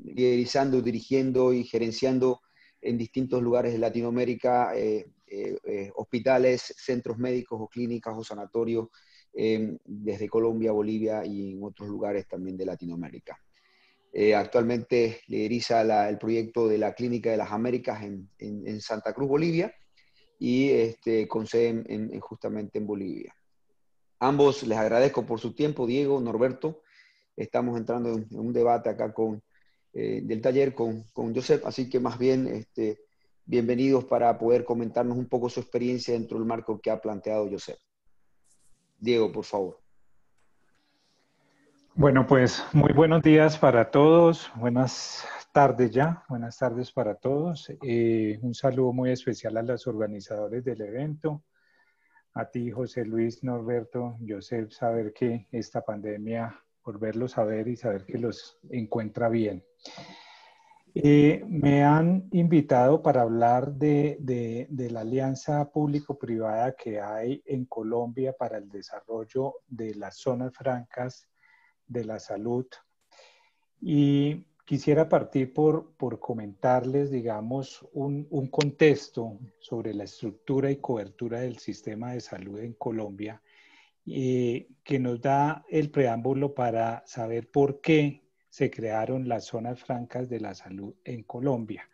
liderizando, dirigiendo y gerenciando en distintos lugares de Latinoamérica hospitales, centros médicos o clínicas o sanatorios desde Colombia, Bolivia y en otros lugares también de Latinoamérica. Actualmente lideriza el proyecto de la Clínica de las Américas en Santa Cruz, Bolivia, y con sede justamente en Bolivia. Ambos les agradezco por su tiempo, Diego, Norberto. Estamos entrando en un debate acá del taller con Josep, así que más bien bienvenidos para poder comentarnos un poco su experiencia dentro del marco que ha planteado Josep. Diego, por favor. Bueno, pues muy buenos días para todos, buenas tardes ya, buenas tardes para todos. Un saludo muy especial a los organizadores del evento, a ti José Luis, Norberto, Josep, saber que esta pandemia, volverlos a ver y saber que los encuentra bien. Me han invitado para hablar de la alianza público-privada que hay en Colombia para el desarrollo de las zonas francas de la salud. Y quisiera partir por comentarles, digamos, un contexto sobre la estructura y cobertura del sistema de salud en Colombia, que nos da el preámbulo para saber por qué se crearon las zonas francas de la salud en Colombia.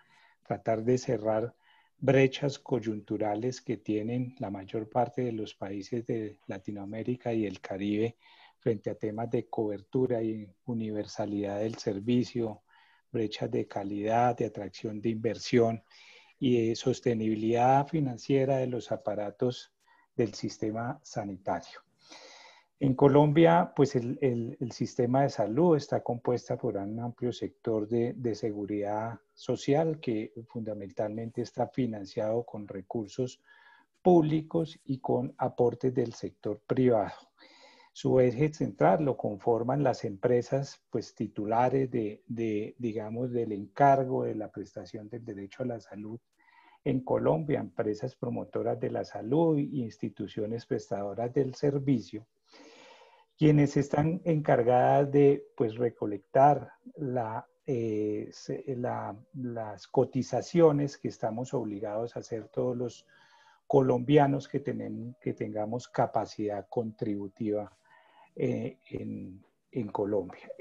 Tratar de cerrar brechas coyunturales que tienen la mayor parte de los países de Latinoamérica y el Caribe frente a temas de cobertura y universalidad del servicio, brechas de calidad, de atracción de inversión y de sostenibilidad financiera de los aparatos del sistema sanitario. En Colombia, pues el sistema de salud está compuesto por un amplio sector de seguridad social que fundamentalmente está financiado con recursos públicos y con aportes del sector privado. Su eje central lo conforman las empresas pues, titulares digamos, del encargo de la prestación del derecho a la salud en Colombia, empresas promotoras de la salud e instituciones prestadoras del servicio, quienes están encargadas de pues, recolectar las cotizaciones que estamos obligados a hacer todos los colombianos que tengamos capacidad contributiva en Colombia.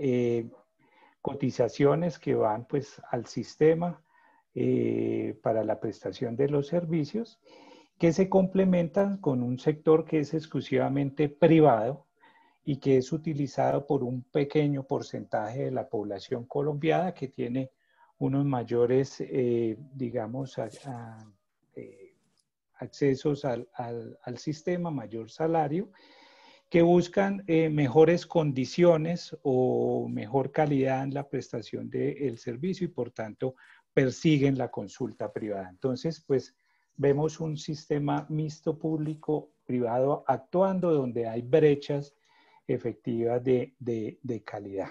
Cotizaciones que van pues al sistema para la prestación de los servicios, que se complementan con un sector que es exclusivamente privado y que es utilizado por un pequeño porcentaje de la población colombiana que tiene unos mayores, digamos, accesos al sistema, mayor salario, que buscan mejores condiciones o mejor calidad en la prestación del servicio y por tanto persiguen la consulta privada. Entonces, pues vemos un sistema mixto público-privado actuando donde hay brechas efectivas de calidad.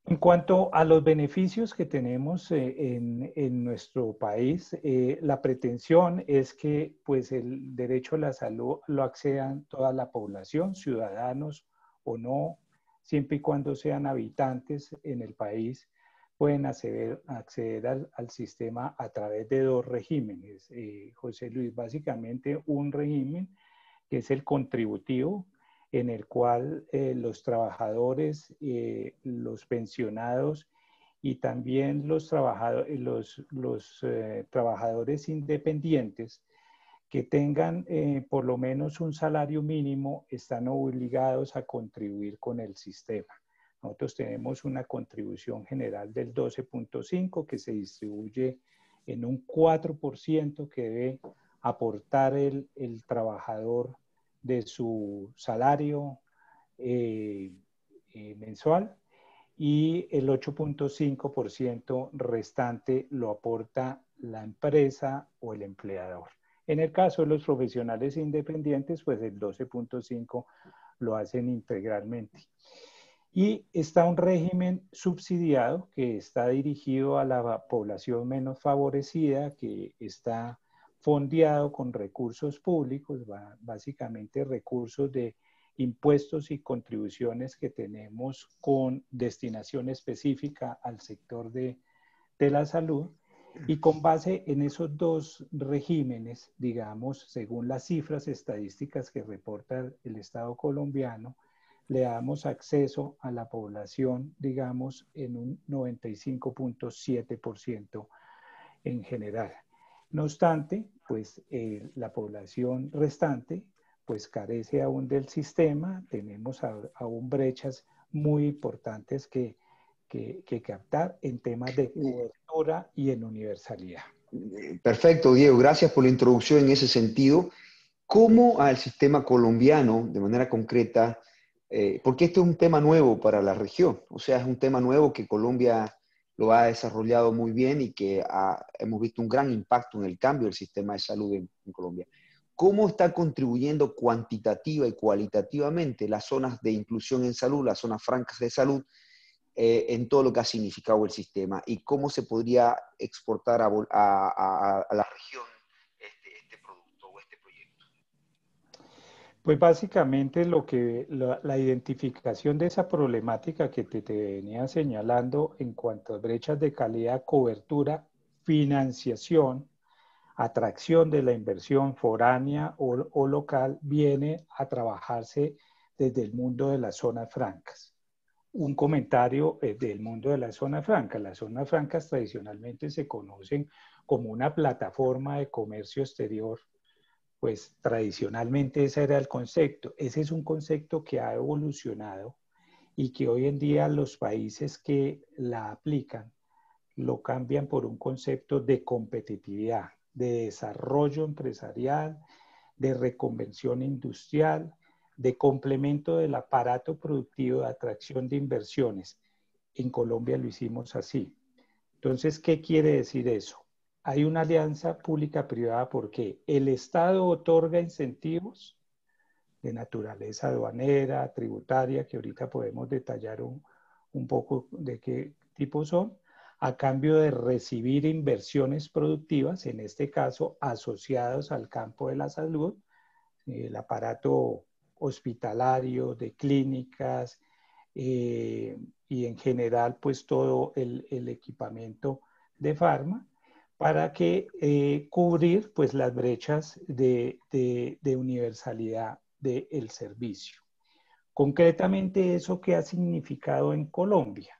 En cuanto a los beneficios que tenemos en nuestro país, la pretensión es que pues, el derecho a la salud lo accedan toda la población, ciudadanos o no, siempre y cuando sean habitantes en el país, pueden acceder al sistema a través de dos regímenes. José Luis, básicamente un régimen que es el contributivo, en el cual los trabajadores, los pensionados y también los trabajadores independientes que tengan por lo menos un salario mínimo están obligados a contribuir con el sistema. Nosotros tenemos una contribución general del 12.5 que se distribuye en un 4% que debe aportar el trabajador de su salario mensual y el 8.5% restante lo aporta la empresa o el empleador. En el caso de los profesionales independientes, pues el 12.5% lo hacen integralmente. Y está un régimen subsidiado que está dirigido a la población menos favorecida, que está fondeado con recursos públicos, básicamente recursos de impuestos y contribuciones que tenemos con destinación específica al sector de la salud. Y con base en esos dos regímenes, digamos, según las cifras estadísticas que reporta el Estado colombiano, le damos acceso a la población, digamos, en un 95.7% en general. No obstante, pues la población restante pues carece aún del sistema, tenemos aún brechas muy importantes que captar en temas de cobertura y en universalidad. Perfecto, Diego, gracias por la introducción en ese sentido. ¿Cómo al sistema colombiano, de manera concreta, porque este es un tema nuevo para la región, o sea, es un tema nuevo que Colombia lo ha desarrollado muy bien y que hemos visto un gran impacto en el cambio del sistema de salud en Colombia. ¿Cómo está contribuyendo cuantitativa y cualitativamente las zonas de inclusión en salud, las zonas francas de salud, en todo lo que ha significado el sistema? ¿Y cómo se podría exportar a la región este producto o este proyecto? Pues básicamente la identificación de esa problemática que te venía señalando en cuanto a brechas de calidad, cobertura, financiación, atracción de la inversión foránea o local, viene a trabajarse desde el mundo de las zonas francas. Un comentario del mundo de las zonas francas. Las zonas francas tradicionalmente se conocen como una plataforma de comercio exterior. Pues tradicionalmente ese era el concepto. Ese es un concepto que ha evolucionado y que hoy en día los países que la aplican lo cambian por un concepto de competitividad, de desarrollo empresarial, de reconversión industrial, de complemento del aparato productivo, de atracción de inversiones. En Colombia lo hicimos así. Entonces, ¿qué quiere decir eso? hay una alianza pública-privada porque el Estado otorga incentivos de naturaleza aduanera, tributaria, que ahorita podemos detallar un poco de qué tipo son, a cambio de recibir inversiones productivas, en este caso asociados al campo de la salud, el aparato hospitalario, de clínicas, y en general pues todo el equipamiento de farma, para que cubrir pues las brechas de universalidad del servicio. Concretamente, ¿eso qué ha significado en Colombia?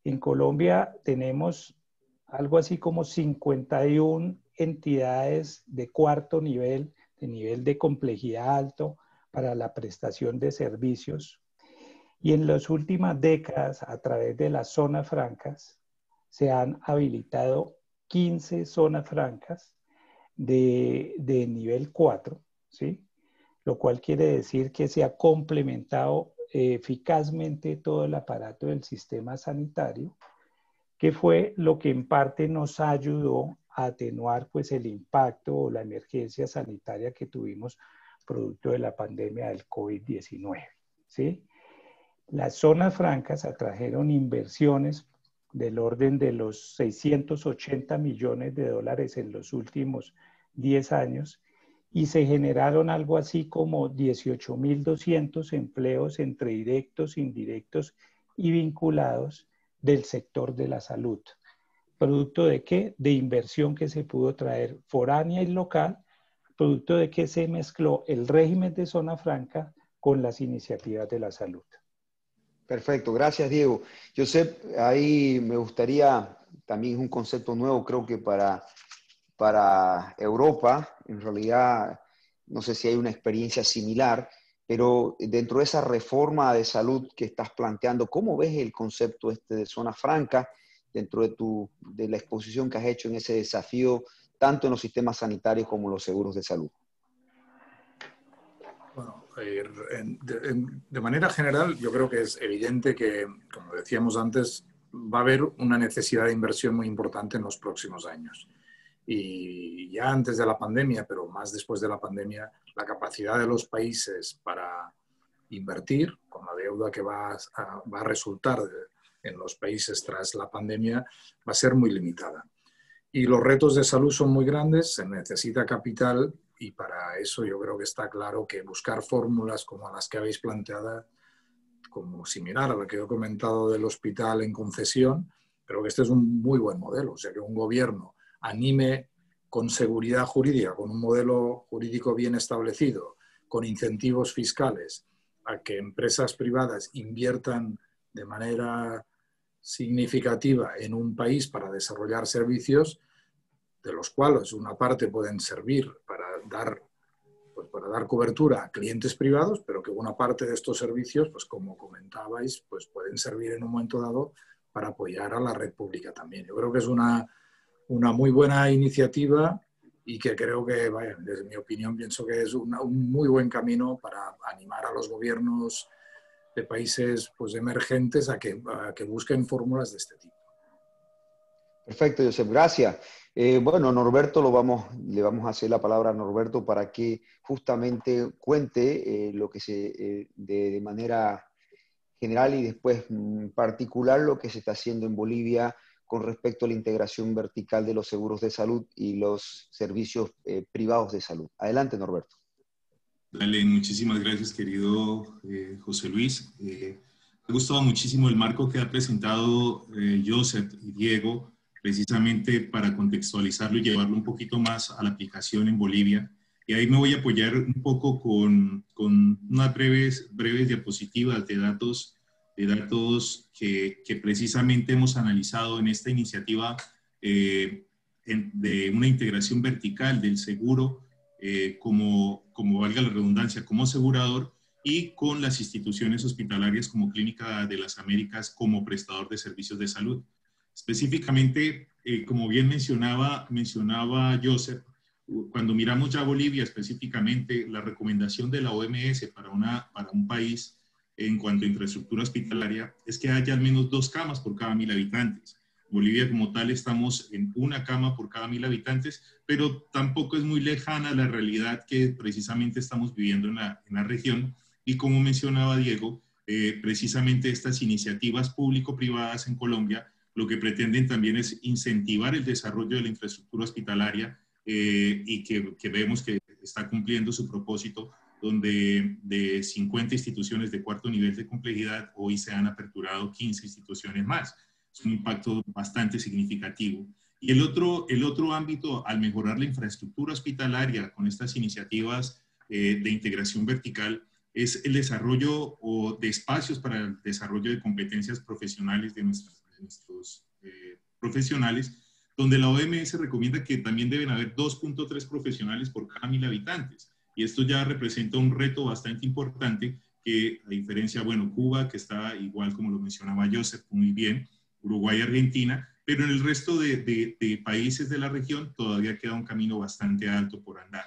En Colombia tenemos algo así como 51 entidades de cuarto nivel, de nivel de complejidad alto para la prestación de servicios. Y en las últimas décadas, a través de las zonas francas, se han habilitado 15 zonas francas de nivel 4, ¿sí? Lo cual quiere decir que se ha complementado eficazmente todo el aparato del sistema sanitario, que fue lo que en parte nos ayudó a atenuar pues, el impacto o la emergencia sanitaria que tuvimos producto de la pandemia del COVID-19, ¿sí? Las zonas francas atrajeron inversiones del orden de los 680 millones de dólares en los últimos 10 años y se generaron algo así como 18.200 empleos entre directos, indirectos y vinculados del sector de la salud. ¿Producto de qué? De inversión que se pudo traer foránea y local, producto de que se mezcló el régimen de zona franca con las iniciativas de la salud. Perfecto, gracias Diego. Josep, ahí me gustaría, también es un concepto nuevo creo que para Europa, en realidad no sé si hay una experiencia similar, pero dentro de esa reforma de salud que estás planteando, ¿cómo ves el concepto de zona franca dentro de la exposición que has hecho en ese desafío, tanto en los sistemas sanitarios como en los seguros de salud? Bueno, de manera general, yo creo que es evidente que, como decíamos antes, va a haber una necesidad de inversión muy importante en los próximos años. Y ya antes de la pandemia, pero más después de la pandemia, la capacidad de los países para invertir, con la deuda que va a resultar en los países tras la pandemia, va a ser muy limitada. Y los retos de salud son muy grandes, se necesita capital y para eso yo creo que está claro que buscar fórmulas como las que habéis planteado, como similar a lo que he comentado del hospital en concesión, pero que este es un muy buen modelo. O sea, que un gobierno anime con seguridad jurídica, con un modelo jurídico bien establecido, con incentivos fiscales, a que empresas privadas inviertan de manera significativa en un país para desarrollar servicios, de los cuales una parte pueden servir para dar cobertura a clientes privados, pero que una parte de estos servicios, pues como comentabais, pues pueden servir en un momento dado para apoyar a la red pública también. Yo creo que es una muy buena iniciativa y que creo que, vaya, desde mi opinión, pienso que es un muy buen camino para animar a los gobiernos de países pues, emergentes a que busquen fórmulas de este tipo. Perfecto, Josep, gracias. Bueno, Norberto, le vamos a hacer la palabra a Norberto para que justamente cuente lo que de manera general y después particular lo que se está haciendo en Bolivia con respecto a la integración vertical de los seguros de salud y los servicios privados de salud. Adelante, Norberto. Dale, muchísimas gracias, querido José Luis. Me ha gustado muchísimo el marco que ha presentado Josep y Diego, precisamente para contextualizarlo y llevarlo un poquito más a la aplicación en Bolivia. Y ahí me voy a apoyar un poco con unas breves diapositivas de datos que precisamente hemos analizado en esta iniciativa de una integración vertical del seguro, como valga la redundancia, como asegurador, y con las instituciones hospitalarias como Clínica de las Américas como prestador de servicios de salud. Específicamente, como bien mencionaba Josep, cuando miramos ya Bolivia específicamente, la recomendación de la OMS para un país en cuanto a infraestructura hospitalaria es que haya al menos 2 camas por cada 1000 habitantes. Bolivia como tal estamos en una cama por cada 1000 habitantes, pero tampoco es muy lejana la realidad que precisamente estamos viviendo en la región. Y como mencionaba Diego, precisamente estas iniciativas público-privadas en Colombia lo que pretenden también es incentivar el desarrollo de la infraestructura hospitalaria y que vemos que está cumpliendo su propósito, donde de 50 instituciones de cuarto nivel de complejidad, hoy se han aperturado 15 instituciones más. Es un impacto bastante significativo. Y el otro ámbito, al mejorar la infraestructura hospitalaria con estas iniciativas de integración vertical, es el desarrollo de espacios para el desarrollo de competencias profesionales de nuestros profesionales, donde la OMS recomienda que también deben haber 2.3 profesionales por cada 1000 habitantes. Y esto ya representa un reto bastante importante que, a diferencia, bueno, Cuba, que está igual como lo mencionaba Joseph, muy bien, Uruguay, Argentina, pero en el resto de países de la región todavía queda un camino bastante alto por andar.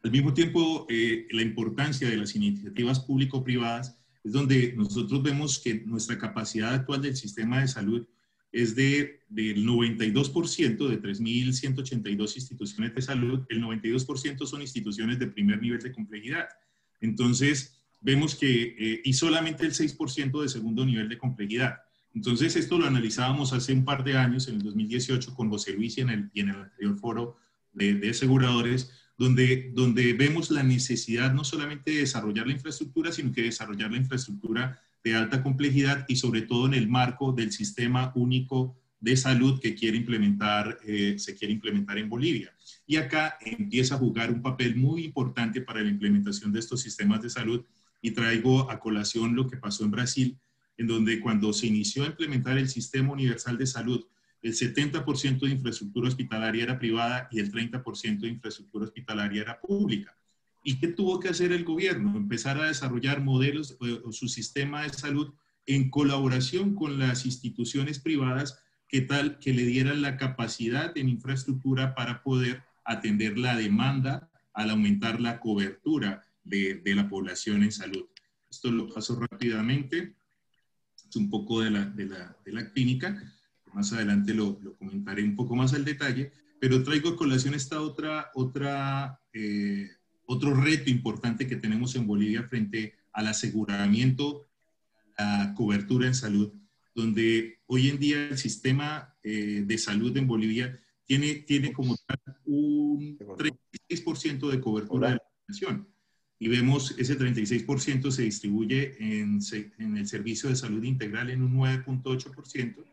Al mismo tiempo, la importancia de las iniciativas público-privadas es donde nosotros vemos que nuestra capacidad actual del sistema de salud es del 92%, de 3.182 instituciones de salud, el 92% son instituciones de primer nivel de complejidad. Entonces, vemos que, y solamente el 6% de segundo nivel de complejidad. Entonces, esto lo analizábamos hace un par de años, en el 2018, con José Luis y en el anterior foro de aseguradores, donde vemos la necesidad no solamente de desarrollar la infraestructura, sino que desarrollar la infraestructura de alta complejidad y sobre todo en el marco del sistema único de salud que se quiere implementar en Bolivia. Y acá empieza a jugar un papel muy importante para la implementación de estos sistemas de salud, y traigo a colación lo que pasó en Brasil, en donde cuando se inició a implementar el Sistema Universal de Salud, el 70% de infraestructura hospitalaria era privada y el 30% de infraestructura hospitalaria era pública. ¿Y qué tuvo que hacer el gobierno? Empezar a desarrollar modelos o su sistema de salud en colaboración con las instituciones privadas que le dieran la capacidad en infraestructura para poder atender la demanda al aumentar la cobertura de la población en salud. Esto lo paso rápidamente. Es un poco de la clínica. Más adelante lo comentaré un poco más al detalle, pero traigo a colación esta otro reto importante que tenemos en Bolivia frente al aseguramiento, a la cobertura en salud, donde hoy en día el sistema de salud en Bolivia tiene como tal un 36% de cobertura de la población. Y vemos ese 36% se distribuye en el servicio de salud integral en un 9.8%,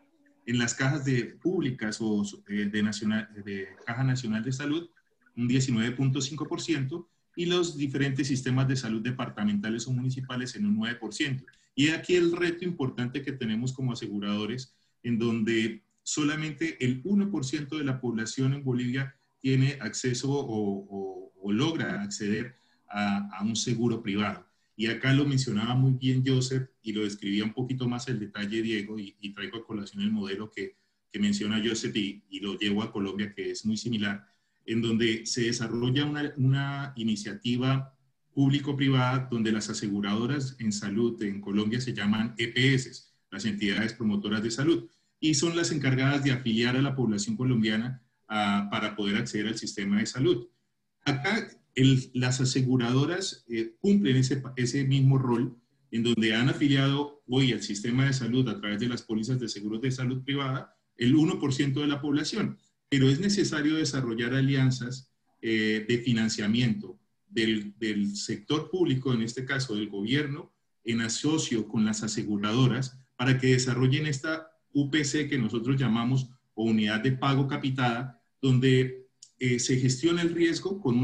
en las cajas públicas o de Caja Nacional de Salud un 19.5%, y los diferentes sistemas de salud departamentales o municipales en un 9%. Y aquí el reto importante que tenemos como aseguradores, en donde solamente el 1% de la población en Bolivia tiene acceso o logra acceder a un seguro privado. Y acá lo mencionaba muy bien Joseph y lo describía un poquito más el detalle Diego, y traigo a colación el modelo que menciona Joseph y lo llevo a Colombia, que es muy similar, en donde se desarrolla una iniciativa público-privada donde las aseguradoras en salud en Colombia se llaman EPS, las entidades promotoras de salud, y son las encargadas de afiliar a la población colombiana para poder acceder al sistema de salud. Acá las aseguradoras cumplen ese mismo rol, en donde han afiliado hoy al sistema de salud a través de las pólizas de seguros de salud privada el 1% de la población, pero es necesario desarrollar alianzas de financiamiento del sector público, en este caso del gobierno, en asocio con las aseguradoras, para que desarrollen esta UPC que nosotros llamamos o unidad de pago capitada, donde se gestiona el riesgo con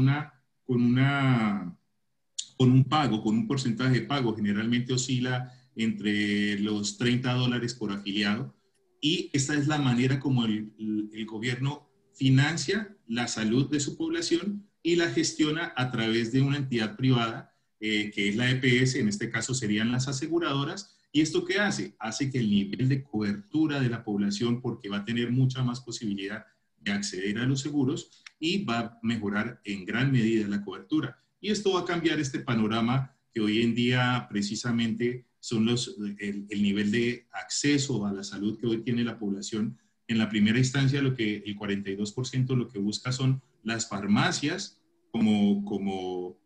un porcentaje de pago, generalmente oscila entre los $30 por afiliado, y esta es la manera como el gobierno financia la salud de su población y la gestiona a través de una entidad privada, que es la EPS, en este caso serían las aseguradoras. ¿Y esto qué hace? Hace que el nivel de cobertura de la población, porque va a tener mucha más posibilidad de acceder a los seguros, y va a mejorar en gran medida la cobertura. Y esto va a cambiar este panorama que hoy en día precisamente son el nivel de acceso a la salud que hoy tiene la población. En la primera instancia, el 42% lo que busca son las farmacias como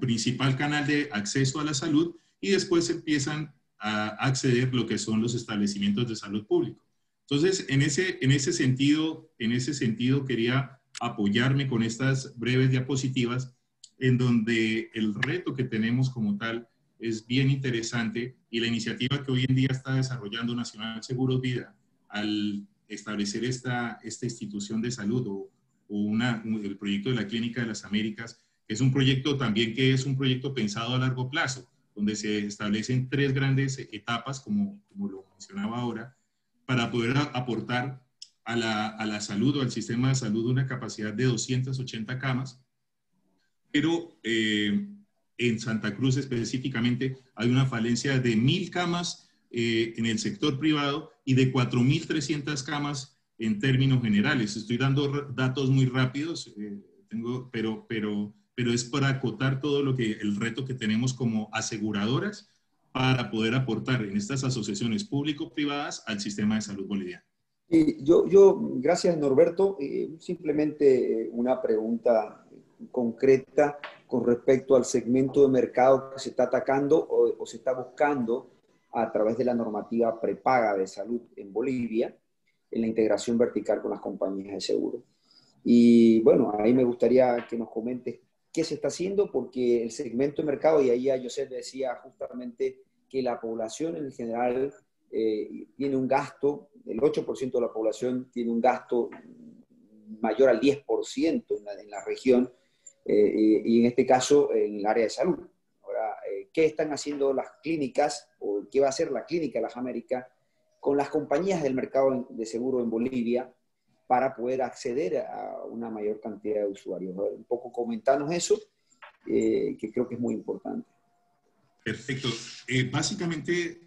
principal canal de acceso a la salud, y después empiezan a acceder lo que son los establecimientos de salud público. Entonces, en ese sentido quería apoyarme con estas breves diapositivas, en donde el reto que tenemos como tal es bien interesante, y la iniciativa que hoy en día está desarrollando Nacional Seguros Vida al establecer esta institución de salud el proyecto de la Clínica de las Américas, es un proyecto también que es un proyecto pensado a largo plazo, donde se establecen 3 grandes etapas, como lo mencionaba ahora, para poder aportar a la salud o al sistema de salud una capacidad de 280 camas, pero en Santa Cruz específicamente hay una falencia de 1.000 camas en el sector privado y de 4.300 camas en términos generales. Estoy dando datos muy rápidos, pero es para acotar todo el reto que tenemos como aseguradoras para poder aportar en estas asociaciones público-privadas al sistema de salud boliviano. Y gracias Norberto, simplemente una pregunta concreta con respecto al segmento de mercado que se está atacando o se está buscando a través de la normativa prepaga de salud en Bolivia, en la integración vertical con las compañías de seguro. Y bueno, ahí me gustaría que nos comentes qué se está haciendo, porque el segmento de mercado, y ahí ya Josep decía justamente que la población en general tiene un gasto, el 8% de la población tiene un gasto mayor al 10% en la región, y en este caso en el área de salud. Ahora, ¿qué están haciendo las clínicas, o qué va a hacer la Clínica de las Américas con las compañías del mercado de seguro en Bolivia para poder acceder a una mayor cantidad de usuarios? Un poco comentarnos eso, que creo que es muy importante. Perfecto. Básicamente,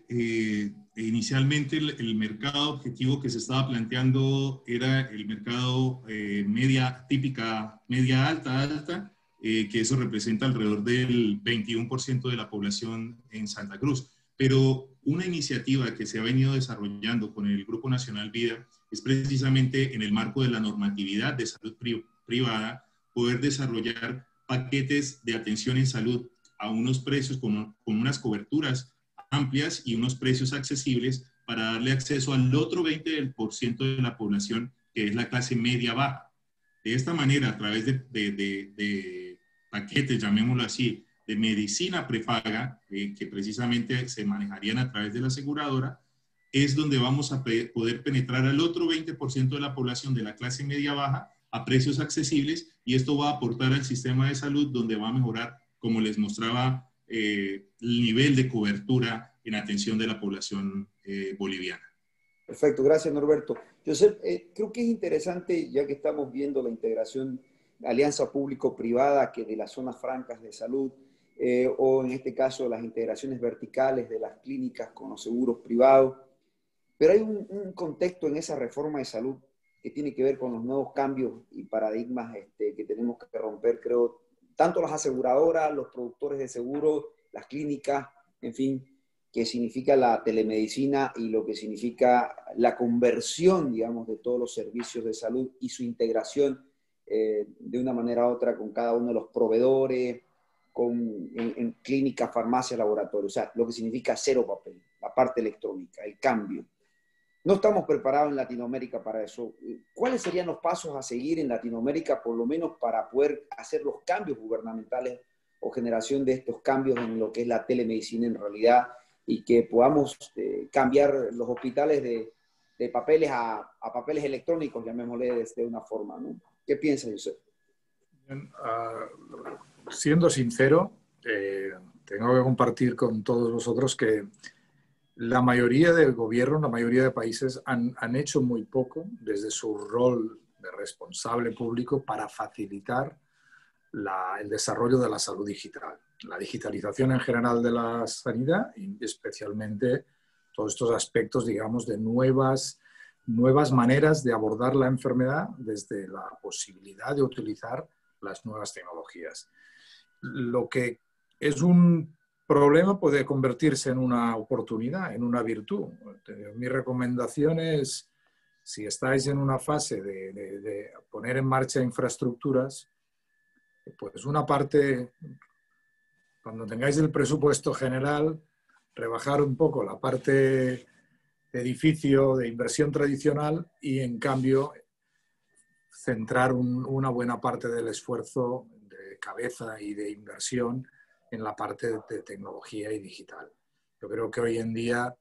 inicialmente el mercado objetivo que se estaba planteando era el mercado típica, media alta, que eso representa alrededor del 21% de la población en Santa Cruz. Pero una iniciativa que se ha venido desarrollando con el Grupo Nacional Vida es precisamente en el marco de la normatividad de salud privada, poder desarrollar paquetes de atención en salud a unos precios con unas coberturas amplias y unos precios accesibles para darle acceso al otro 20% de la población, que es la clase media-baja. De esta manera, a través de paquetes, llamémoslo así, de medicina prepaga, que precisamente se manejarían a través de la aseguradora, es donde vamos a poder penetrar al otro 20% de la población de la clase media-baja a precios accesibles, y esto va a aportar al sistema de salud, donde va a mejorar, como les mostraba, el nivel de cobertura en atención de la población boliviana. Perfecto, gracias Norberto. Josep, creo que es interesante, ya que estamos viendo la integración, alianza público-privada, que de las zonas francas de salud, o en este caso las integraciones verticales de las clínicas con los seguros privados, pero hay un contexto en esa reforma de salud que tiene que ver con los nuevos cambios y paradigmas que tenemos que romper, creo, tanto las aseguradoras, los productores de seguros, las clínicas, en fin, que significa la telemedicina y lo que significa la conversión, digamos, de todos los servicios de salud y su integración de una manera u otra con cada uno de los proveedores, en clínicas, farmacias, laboratorios. O sea, lo que significa cero papel, la parte electrónica, el cambio. No estamos preparados en Latinoamérica para eso. ¿Cuáles serían los pasos a seguir en Latinoamérica, por lo menos para poder hacer los cambios gubernamentales o generación de estos cambios en lo que es la telemedicina en realidad, y que podamos cambiar los hospitales de papeles a papeles electrónicos, llamémosle de una forma, ¿no? ¿Qué piensa Josep? Siendo sincero, tengo que compartir con todos vosotros que la mayoría del gobierno, la mayoría de países han hecho muy poco desde su rol de responsable público para facilitar el desarrollo de la salud digital. La digitalización en general de la sanidad, y especialmente todos estos aspectos, digamos, de nuevas maneras de abordar la enfermedad desde la posibilidad de utilizar las nuevas tecnologías. Lo que es un problema puede convertirse en una oportunidad, en una virtud. Mi recomendación es, si estáis en una fase de poner en marcha infraestructuras, pues una parte, cuando tengáis el presupuesto general, rebajar un poco la parte de edificio, de inversión tradicional y, en cambio, centrar una buena parte del esfuerzo de cabeza y de inversión en la parte de tecnología y digital. Yo creo que hoy en día,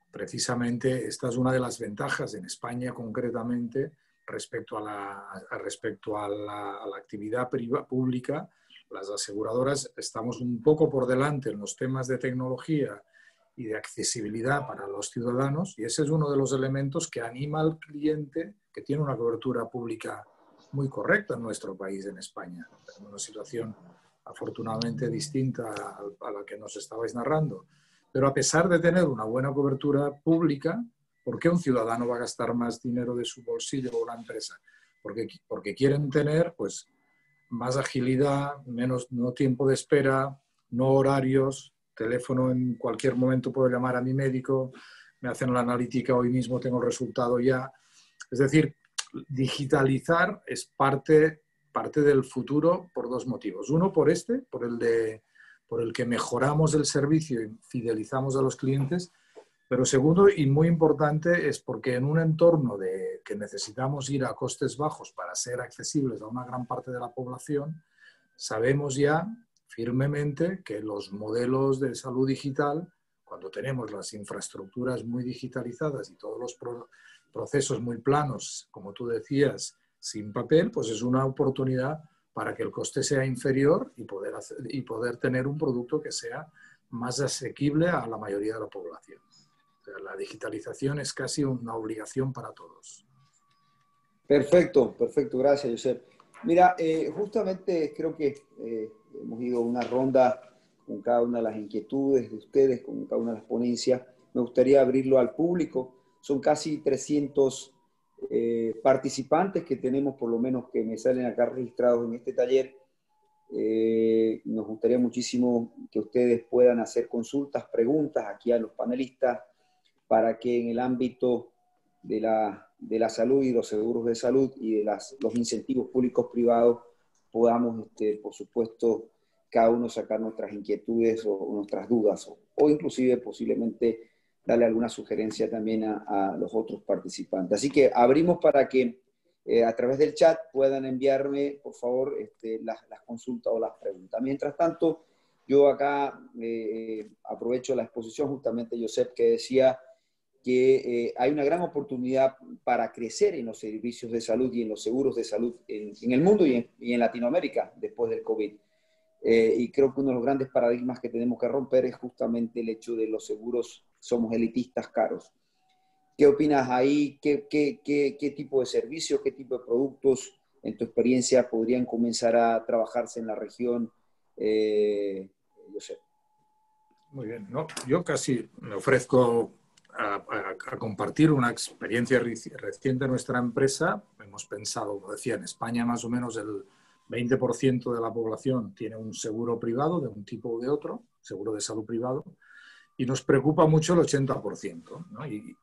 precisamente, esta es una de las ventajas en España concretamente respecto a la actividad pública. Las aseguradoras estamos un poco por delante en los temas de tecnología y de accesibilidad para los ciudadanos, y ese es uno de los elementos que anima al cliente, que tiene una cobertura pública muy correcta en nuestro país, en España. Tenemos una situación afortunadamente distinta a la que nos estabais narrando. Pero a pesar de tener una buena cobertura pública, ¿por qué un ciudadano va a gastar más dinero de su bolsillo o una empresa? Porque quieren tener, pues, más agilidad, no tiempo de espera, no horarios, teléfono en cualquier momento puedo llamar a mi médico, me hacen la analítica hoy mismo, tengo el resultado ya. Es decir, digitalizar es parte del futuro por dos motivos. Uno, por el que mejoramos el servicio y fidelizamos a los clientes, pero segundo, y muy importante, es porque en un entorno que necesitamos ir a costes bajos para ser accesibles a una gran parte de la población, sabemos ya firmemente que los modelos de salud digital, cuando tenemos las infraestructuras muy digitalizadas y todos los procesos muy planos, como tú decías, sin papel, pues es una oportunidad para que el coste sea inferior y poder tener un producto que sea más asequible a la mayoría de la población. O sea, la digitalización es casi una obligación para todos. Perfecto, perfecto. Gracias, Josep. Mira, justamente creo que hemos ido una ronda con cada una de las inquietudes de ustedes, con cada una de las ponencias. Me gustaría abrirlo al público. Son casi 300 participantes que tenemos, por lo menos que me salen acá registrados en este taller. Nos gustaría muchísimo que ustedes puedan hacer consultas, preguntas aquí a los panelistas para que en el ámbito de la salud y los seguros de salud y de los incentivos públicos privados podamos, por supuesto, cada uno sacar nuestras inquietudes o nuestras dudas o inclusive posiblemente darle alguna sugerencia también a los otros participantes. Así que abrimos para que a través del chat puedan enviarme, por favor, las consultas o las preguntas. Mientras tanto, yo acá aprovecho la exposición justamente, Josep, que decía que hay una gran oportunidad para crecer en los servicios de salud y en los seguros de salud en el mundo y en Latinoamérica después del COVID. Y creo que uno de los grandes paradigmas que tenemos que romper es justamente el hecho de los seguros somos elitistas caros. ¿Qué opinas ahí? ¿Qué tipo de servicios, qué tipo de productos, en tu experiencia, podrían comenzar a trabajarse en la región? Yo sé. Muy bien. No, yo casi me ofrezco a compartir una experiencia reciente de nuestra empresa. Hemos pensado, como decía, en España más o menos el 20% de la población tiene un seguro privado de un tipo o de otro, seguro de salud privado, y nos preocupa mucho el 80%, ¿no? Y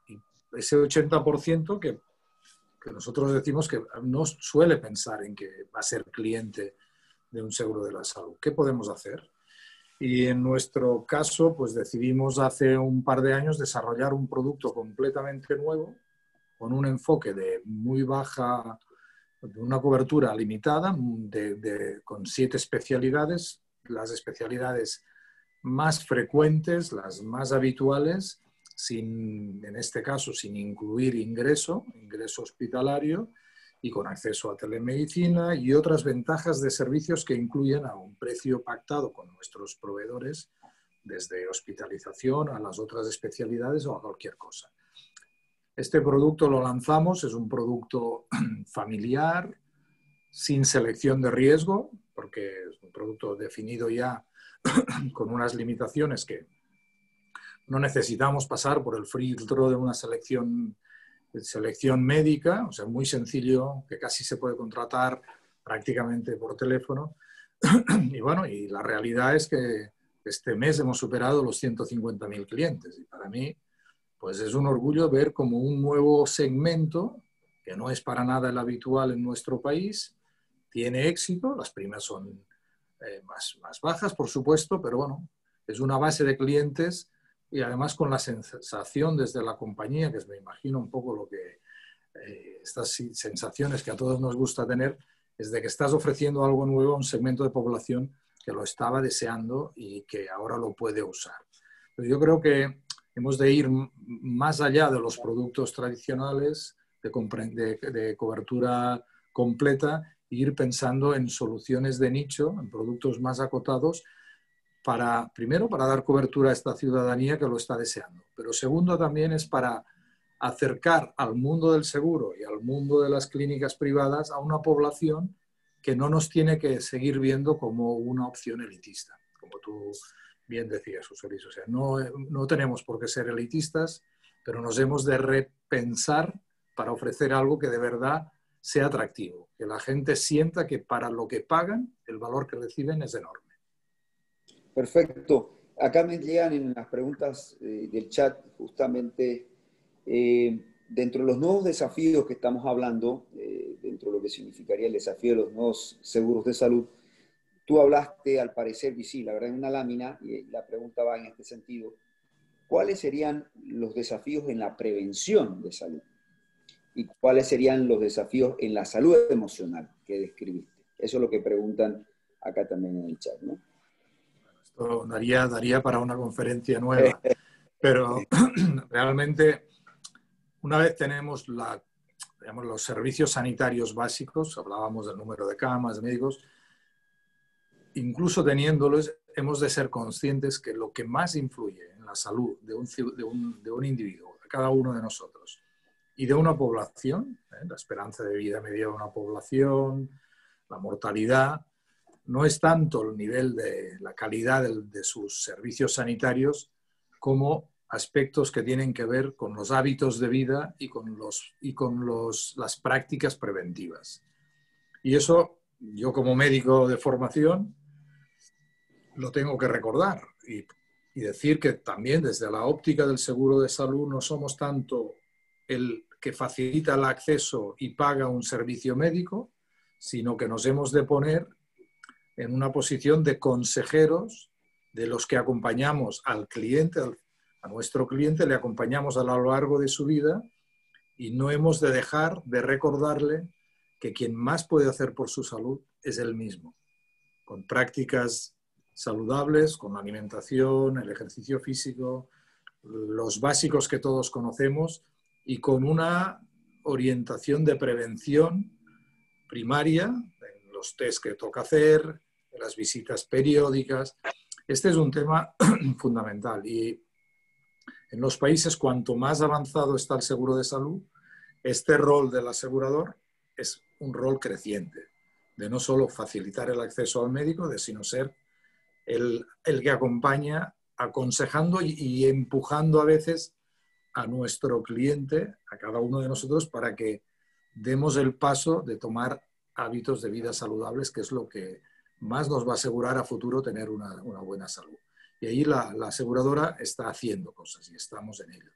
ese 80% que nosotros decimos que no suele pensar en que va a ser cliente de un seguro de la salud. ¿Qué podemos hacer? Y en nuestro caso, pues decidimos hace un par de años desarrollar un producto completamente nuevo, con un enfoque de muy baja, de una cobertura limitada, con 7 especialidades, las especialidades más frecuentes, las más habituales, en este caso sin incluir ingreso hospitalario, y con acceso a telemedicina y otras ventajas de servicios que incluyen a un precio pactado con nuestros proveedores, desde hospitalización a las otras especialidades o a cualquier cosa. Este producto lo lanzamos, es un producto familiar, sin selección de riesgo, porque es un producto definido ya con unas limitaciones que no necesitamos pasar por el filtro de una selección médica, o sea, muy sencillo, que casi se puede contratar prácticamente por teléfono. Y bueno, y la realidad es que Este mes hemos superado los 150.000 clientes y para mí pues es un orgullo ver como un nuevo segmento, que no es para nada el habitual en nuestro país, tiene éxito. Las primas son más bajas, por supuesto, pero bueno, es una base de clientes y además con la sensación desde la compañía, que me imagino un poco lo que estas sensaciones que a todos nos gusta tener, es de que estás ofreciendo algo nuevo a un segmento de población que lo estaba deseando y que ahora lo puede usar. Pero yo creo que hemos de ir más allá de los productos tradicionales de cobertura completa e ir pensando en soluciones de nicho, en productos más acotados, primero para dar cobertura a esta ciudadanía que lo está deseando, pero segundo también es para acercar al mundo del seguro y al mundo de las clínicas privadas a una población que no nos tiene que seguir viendo como una opción elitista, como tú bien decías, José Luis. O sea, no tenemos por qué ser elitistas, pero nos hemos de repensar para ofrecer algo que de verdad sea atractivo, que la gente sienta que para lo que pagan, el valor que reciben es enorme. Perfecto. Acá me llegan en las preguntas del chat justamente dentro de los nuevos desafíos que estamos hablando, dentro de lo que significaría el desafío de los nuevos seguros de salud. Tú hablaste, al parecer, sí, la verdad, en una lámina, y la pregunta va en este sentido. ¿Cuáles serían los desafíos en la prevención de salud? ¿Y cuáles serían los desafíos en la salud emocional que describiste? Eso es lo que preguntan acá también en el chat, ¿no? Esto daría para una conferencia nueva, pero realmente una vez tenemos los servicios sanitarios básicos, hablábamos del número de camas, de médicos, incluso teniéndolos, hemos de ser conscientes que lo que más influye en la salud de un individuo, de cada uno de nosotros, y de una población, la esperanza de vida media de una población, la mortalidad, no es tanto el nivel de la calidad de sus servicios sanitarios como aspectos que tienen que ver con los hábitos de vida y con las prácticas preventivas. Y eso, yo como médico de formación, lo tengo que recordar y decir que también desde la óptica del seguro de salud no somos tanto el que facilita el acceso y paga un servicio médico, sino que nos hemos de poner en una posición de consejeros de los que acompañamos al cliente, a nuestro cliente, le acompañamos a lo largo de su vida y no hemos de dejar de recordarle que quien más puede hacer por su salud es él mismo, con prácticas saludables, con la alimentación, el ejercicio físico, los básicos que todos conocemos y con una orientación de prevención primaria, en los test que toca hacer, en las visitas periódicas. Este es un tema fundamental y en los países cuanto más avanzado está el seguro de salud, este rol del asegurador es un rol creciente, de no solo facilitar el acceso al médico, sino ser el que acompaña aconsejando y empujando a veces a nuestro cliente, a cada uno de nosotros, para que demos el paso de tomar hábitos de vida saludables, que es lo que más nos va a asegurar a futuro tener una buena salud. Y ahí la aseguradora está haciendo cosas y estamos en ello.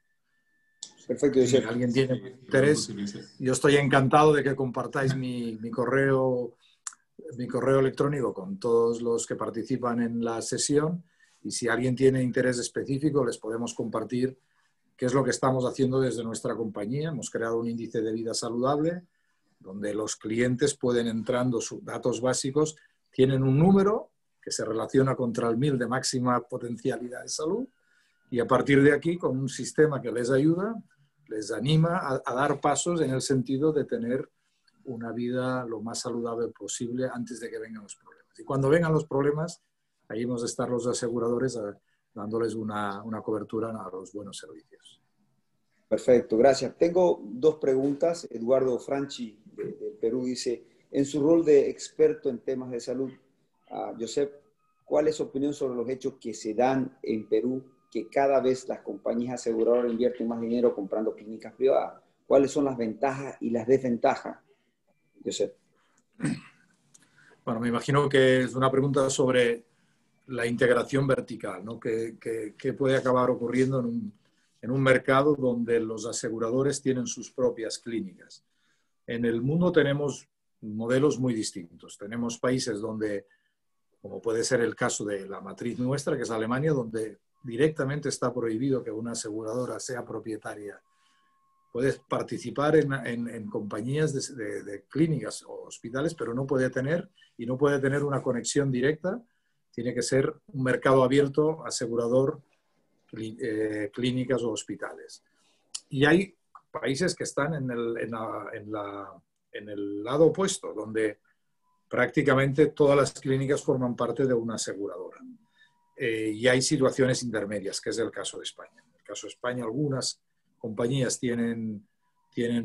Perfecto. Si alguien tiene interés, yo estoy encantado de que compartáis mi correo electrónico con todos los que participan en la sesión, y si alguien tiene interés específico les podemos compartir qué es lo que estamos haciendo desde nuestra compañía. Hemos creado un índice de vida saludable donde los clientes pueden, entrando sus datos básicos, tienen un número que se relaciona contra el 1000 de máxima potencialidad de salud, y a partir de aquí, con un sistema que les ayuda, les anima a dar pasos en el sentido de tener una vida lo más saludable posible antes de que vengan los problemas. Y cuando vengan los problemas, ahí hemos de estar los aseguradores dándoles una cobertura a los buenos servicios. Perfecto, gracias. Tengo dos preguntas. Eduardo Franchi, de Perú, dice, en su rol de experto en temas de salud, Josep, ¿cuál es su opinión sobre los hechos que se dan en Perú, que cada vez las compañías aseguradoras invierten más dinero comprando clínicas privadas? ¿Cuáles son las ventajas y las desventajas, Josep? Bueno, me imagino que es una pregunta sobre la integración vertical, ¿no? que puede acabar ocurriendo en un mercado donde los aseguradores tienen sus propias clínicas. En el mundo tenemos modelos muy distintos. Tenemos países donde, como puede ser el caso de la matriz nuestra, que es Alemania, donde directamente está prohibido que una aseguradora sea propietaria. Puedes participar en compañías de clínicas o hospitales, pero no puede tener una conexión directa. Tiene que ser un mercado abierto, asegurador, clínicas o hospitales. Y hay países que están en el lado opuesto, donde prácticamente todas las clínicas forman parte de una aseguradora. Y hay situaciones intermedias, que es el caso de España. En el caso de España, algunas compañías tienen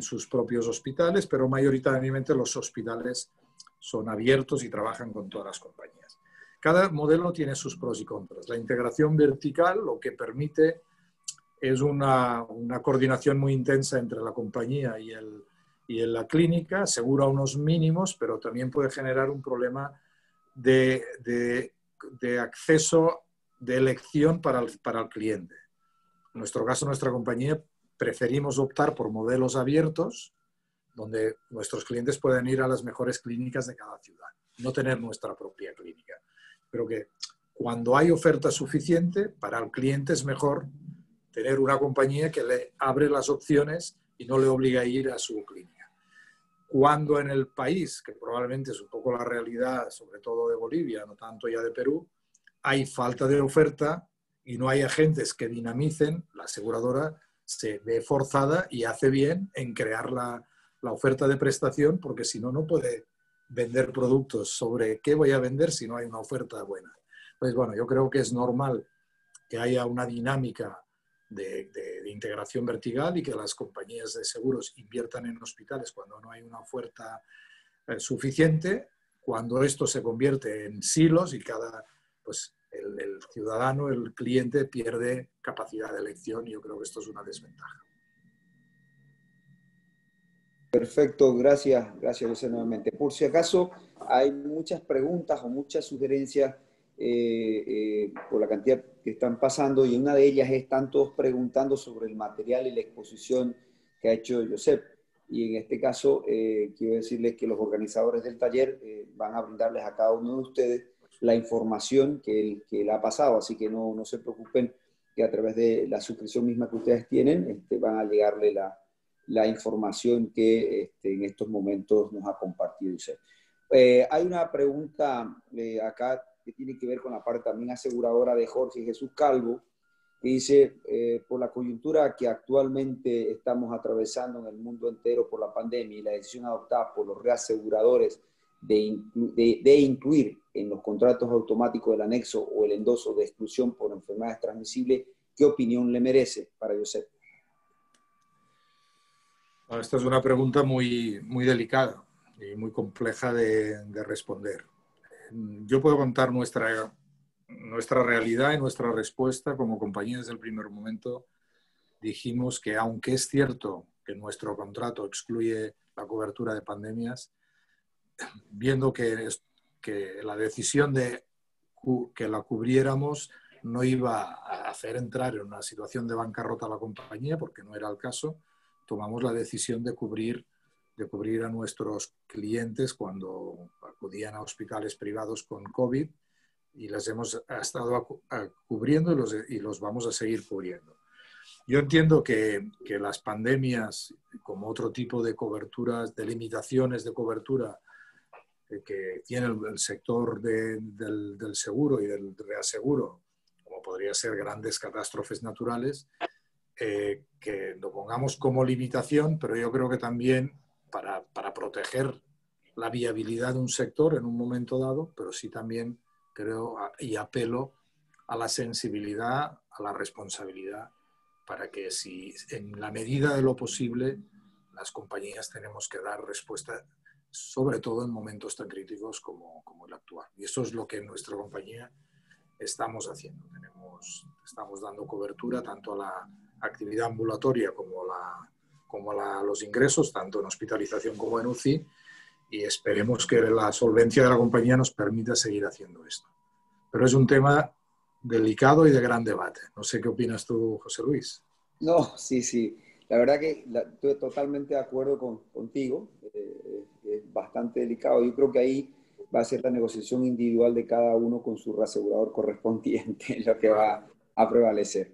sus propios hospitales, pero mayoritariamente los hospitales son abiertos y trabajan con todas las compañías. Cada modelo tiene sus pros y contras. La integración vertical lo que permite es una coordinación muy intensa entre la compañía y la clínica, asegura unos mínimos, pero también puede generar un problema de acceso, de elección para el cliente. En nuestro caso, nuestra compañía, preferimos optar por modelos abiertos, donde nuestros clientes pueden ir a las mejores clínicas de cada ciudad, no tener nuestra propia clínica. Pero que cuando hay oferta suficiente, para el cliente es mejor tener una compañía que le abre las opciones y no le obliga a ir a su clínica. Cuando en el país, que probablemente es un poco la realidad, sobre todo de Bolivia, no tanto ya de Perú, hay falta de oferta y no hay agentes que dinamicen, la aseguradora se ve forzada y hace bien en crear la oferta de prestación, porque si no, no puede vender productos sobre qué voy a vender si no hay una oferta buena. Pues bueno, yo creo que es normal que haya una dinámica de integración vertical y que las compañías de seguros inviertan en hospitales cuando no hay una oferta suficiente, cuando esto se convierte en silos y pues el ciudadano, el cliente pierde capacidad de elección, y yo creo que esto es una desventaja. Perfecto, gracias José, nuevamente. Por si acaso hay muchas preguntas o muchas sugerencias por la cantidad que están pasando, y una de ellas es, están todos preguntando sobre el material y la exposición que ha hecho Josep. Y en este caso quiero decirles que los organizadores del taller van a brindarles a cada uno de ustedes la información que él ha pasado, así que no se preocupen, que a través de la suscripción misma que ustedes tienen van a llegarle la información que en estos momentos nos ha compartido Josep. Hay una pregunta acá que tiene que ver con la parte también aseguradora de Jorge Jesús Calvo, que dice, por la coyuntura que actualmente estamos atravesando en el mundo entero por la pandemia y la decisión adoptada por los reaseguradores de incluir en los contratos automáticos el anexo o el endoso de exclusión por enfermedades transmisibles, ¿qué opinión le merece para Josep? Esta es una pregunta muy, muy delicada y muy compleja de responder. Yo puedo contar nuestra realidad y nuestra respuesta. Como compañía, desde el primer momento dijimos que, aunque es cierto que nuestro contrato excluye la cobertura de pandemias, viendo que la decisión de que la cubriéramos no iba a hacer entrar en una situación de bancarrota a la compañía, porque no era el caso, tomamos la decisión de cubrir a nuestros clientes cuando acudían a hospitales privados con COVID, y les hemos estado cubriendo y los vamos a seguir cubriendo. Yo entiendo que las pandemias, como otro tipo de coberturas, de limitaciones de cobertura que tiene el sector del seguro y del reaseguro, como podría ser grandes catástrofes naturales, que lo pongamos como limitación, pero yo creo que también para proteger la viabilidad de un sector en un momento dado, pero sí también creo y apelo a la sensibilidad, a la responsabilidad, para que, si en la medida de lo posible, las compañías tenemos que dar respuesta, sobre todo en momentos tan críticos como el actual. Y eso es lo que en nuestra compañía estamos haciendo. Estamos dando cobertura tanto a la actividad ambulatoria como a los ingresos, tanto en hospitalización como en UCI, y esperemos que la solvencia de la compañía nos permita seguir haciendo esto. pero es un tema delicado y de gran debate. No sé qué opinas tú, José Luis. No, sí, sí. La verdad que estoy totalmente de acuerdo contigo. Es bastante delicado. Yo creo que ahí va a ser la negociación individual de cada uno con su reasegurador correspondiente, lo que va a prevalecer.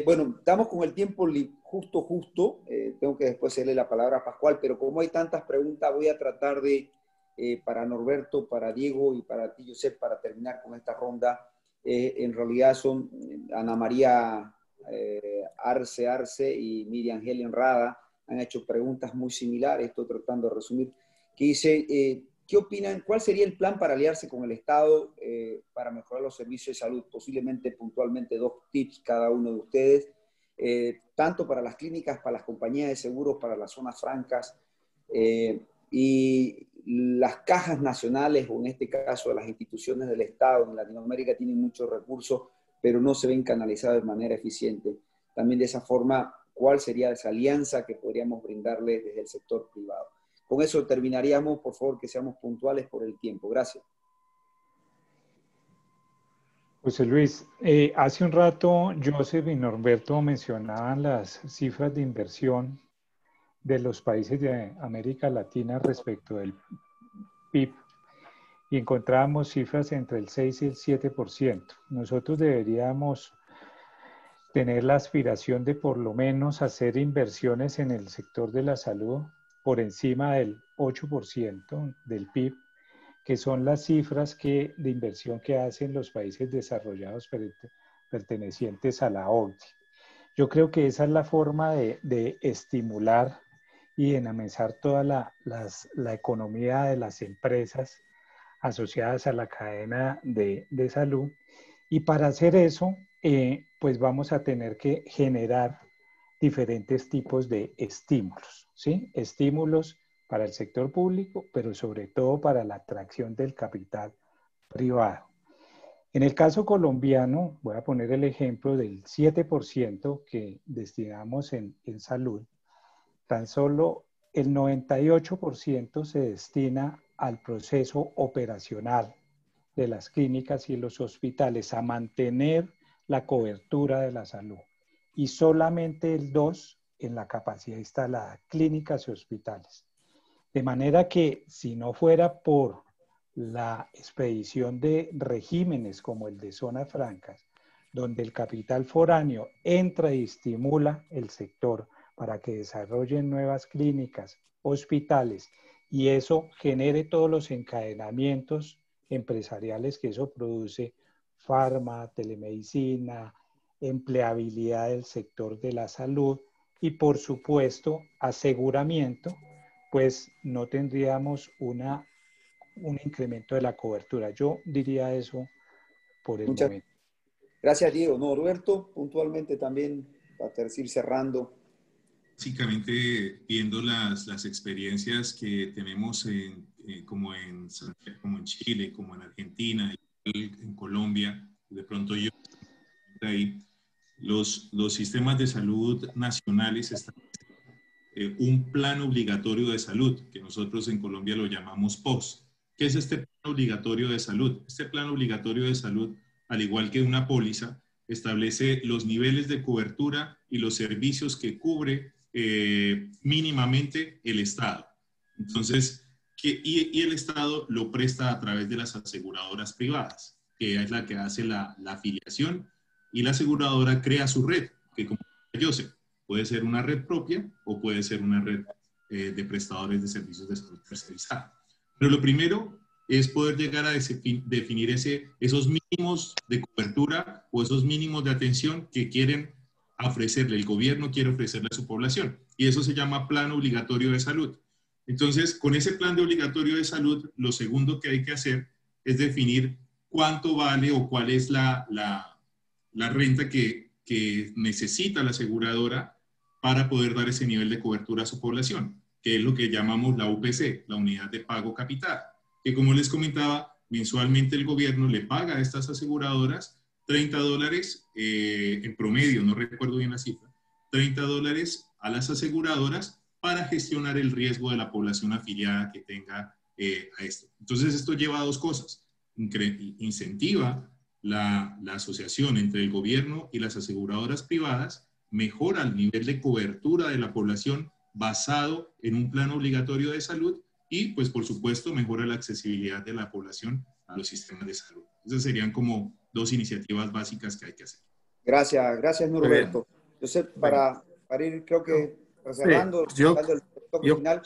Bueno, estamos con el tiempo justo. Tengo que después hacerle la palabra a Pascual, pero como hay tantas preguntas, voy a tratar de, para Norberto, para Diego y para ti, Josep, para terminar con esta ronda. En realidad son Ana María Arce y Miriam Helen Rada han hecho preguntas muy similares, estoy tratando de resumir, que dice, ¿qué opinan? ¿Cuál sería el plan para aliarse con el Estado para mejorar los servicios de salud? Posiblemente puntualmente 2 tips cada uno de ustedes, tanto para las clínicas, para las compañías de seguros, para las zonas francas, y las cajas nacionales, o en este caso las instituciones del Estado en Latinoamérica tienen muchos recursos, pero no se ven canalizados de manera eficiente. También de esa forma, ¿cuál sería esa alianza que podríamos brindarle desde el sector privado? Con eso terminaríamos, por favor, que seamos puntuales por el tiempo. Gracias. José Luis, hace un rato Joseph y Norberto mencionaban las cifras de inversión de los países de América Latina respecto del PIB y encontrábamos cifras entre el 6 y el 7%. Nosotros deberíamos tener la aspiración de por lo menos hacer inversiones en el sector de la salud por encima del 8% del PIB, que son las cifras de inversión que hacen los países desarrollados pertenecientes a la OCDE. Yo creo que esa es la forma de estimular y dinamizar toda la economía de las empresas asociadas a la cadena de salud. Y para hacer eso, pues vamos a tener que generar diferentes tipos de estímulos, ¿sí? Estímulos para el sector público, pero sobre todo para la atracción del capital privado. En el caso colombiano, voy a poner el ejemplo del 7% que destinamos en salud. Tan solo el 98% se destina al proceso operacional de las clínicas y los hospitales, a mantener la cobertura de la salud. Y solamente el 2% en la capacidad instalada, clínicas y hospitales. De manera que si no fuera por la expedición de regímenes como el de zonas francas, donde el capital foráneo entra y estimula el sector para que desarrollen nuevas clínicas, hospitales, y eso genere todos los encadenamientos empresariales que eso produce, farma, telemedicina, empleabilidad del sector de la salud y, por supuesto, aseguramiento, pues no tendríamos un incremento de la cobertura. Yo diría eso por el momento. Gracias, Diego. Norberto, puntualmente también, para ir cerrando. Básicamente, viendo las experiencias que tenemos como en Chile, como en Argentina, en Colombia, de pronto yo ahí, los sistemas de salud nacionales establecen un plan obligatorio de salud, que nosotros en Colombia lo llamamos POS. ¿Qué es este plan obligatorio de salud? Este plan obligatorio de salud, al igual que una póliza, establece los niveles de cobertura y los servicios que cubre mínimamente el Estado. Entonces, y el Estado lo presta a través de las aseguradoras privadas, que es la que hace la afiliación, y la aseguradora crea su red, que como yo sé, puede ser una red propia o puede ser una red de prestadores de servicios de salud tercerizada. Pero lo primero es poder llegar a definir esos mínimos de cobertura o esos mínimos de atención que quieren ofrecerle, el gobierno quiere ofrecerle a su población. Y eso se llama plan obligatorio de salud. Entonces, con ese plan de obligatorio de salud, lo segundo que hay que hacer es definir cuánto vale o cuál es la renta que necesita la aseguradora para poder dar ese nivel de cobertura a su población, que es lo que llamamos la UPC, la unidad de pago capital, que como les comentaba, mensualmente el gobierno le paga a estas aseguradoras $30 en promedio, no recuerdo bien la cifra, $30 a las aseguradoras para gestionar el riesgo de la población afiliada que tenga a esto. Entonces esto lleva a dos cosas, incentiva la asociación entre el gobierno y las aseguradoras privadas mejora el nivel de cobertura de la población basado en un plan obligatorio de salud y, pues, por supuesto, mejora la accesibilidad de la población a los sistemas de salud. Esas serían como dos iniciativas básicas que hay que hacer. Gracias Norberto. Entonces, para ir, creo que cerrando, el toque final,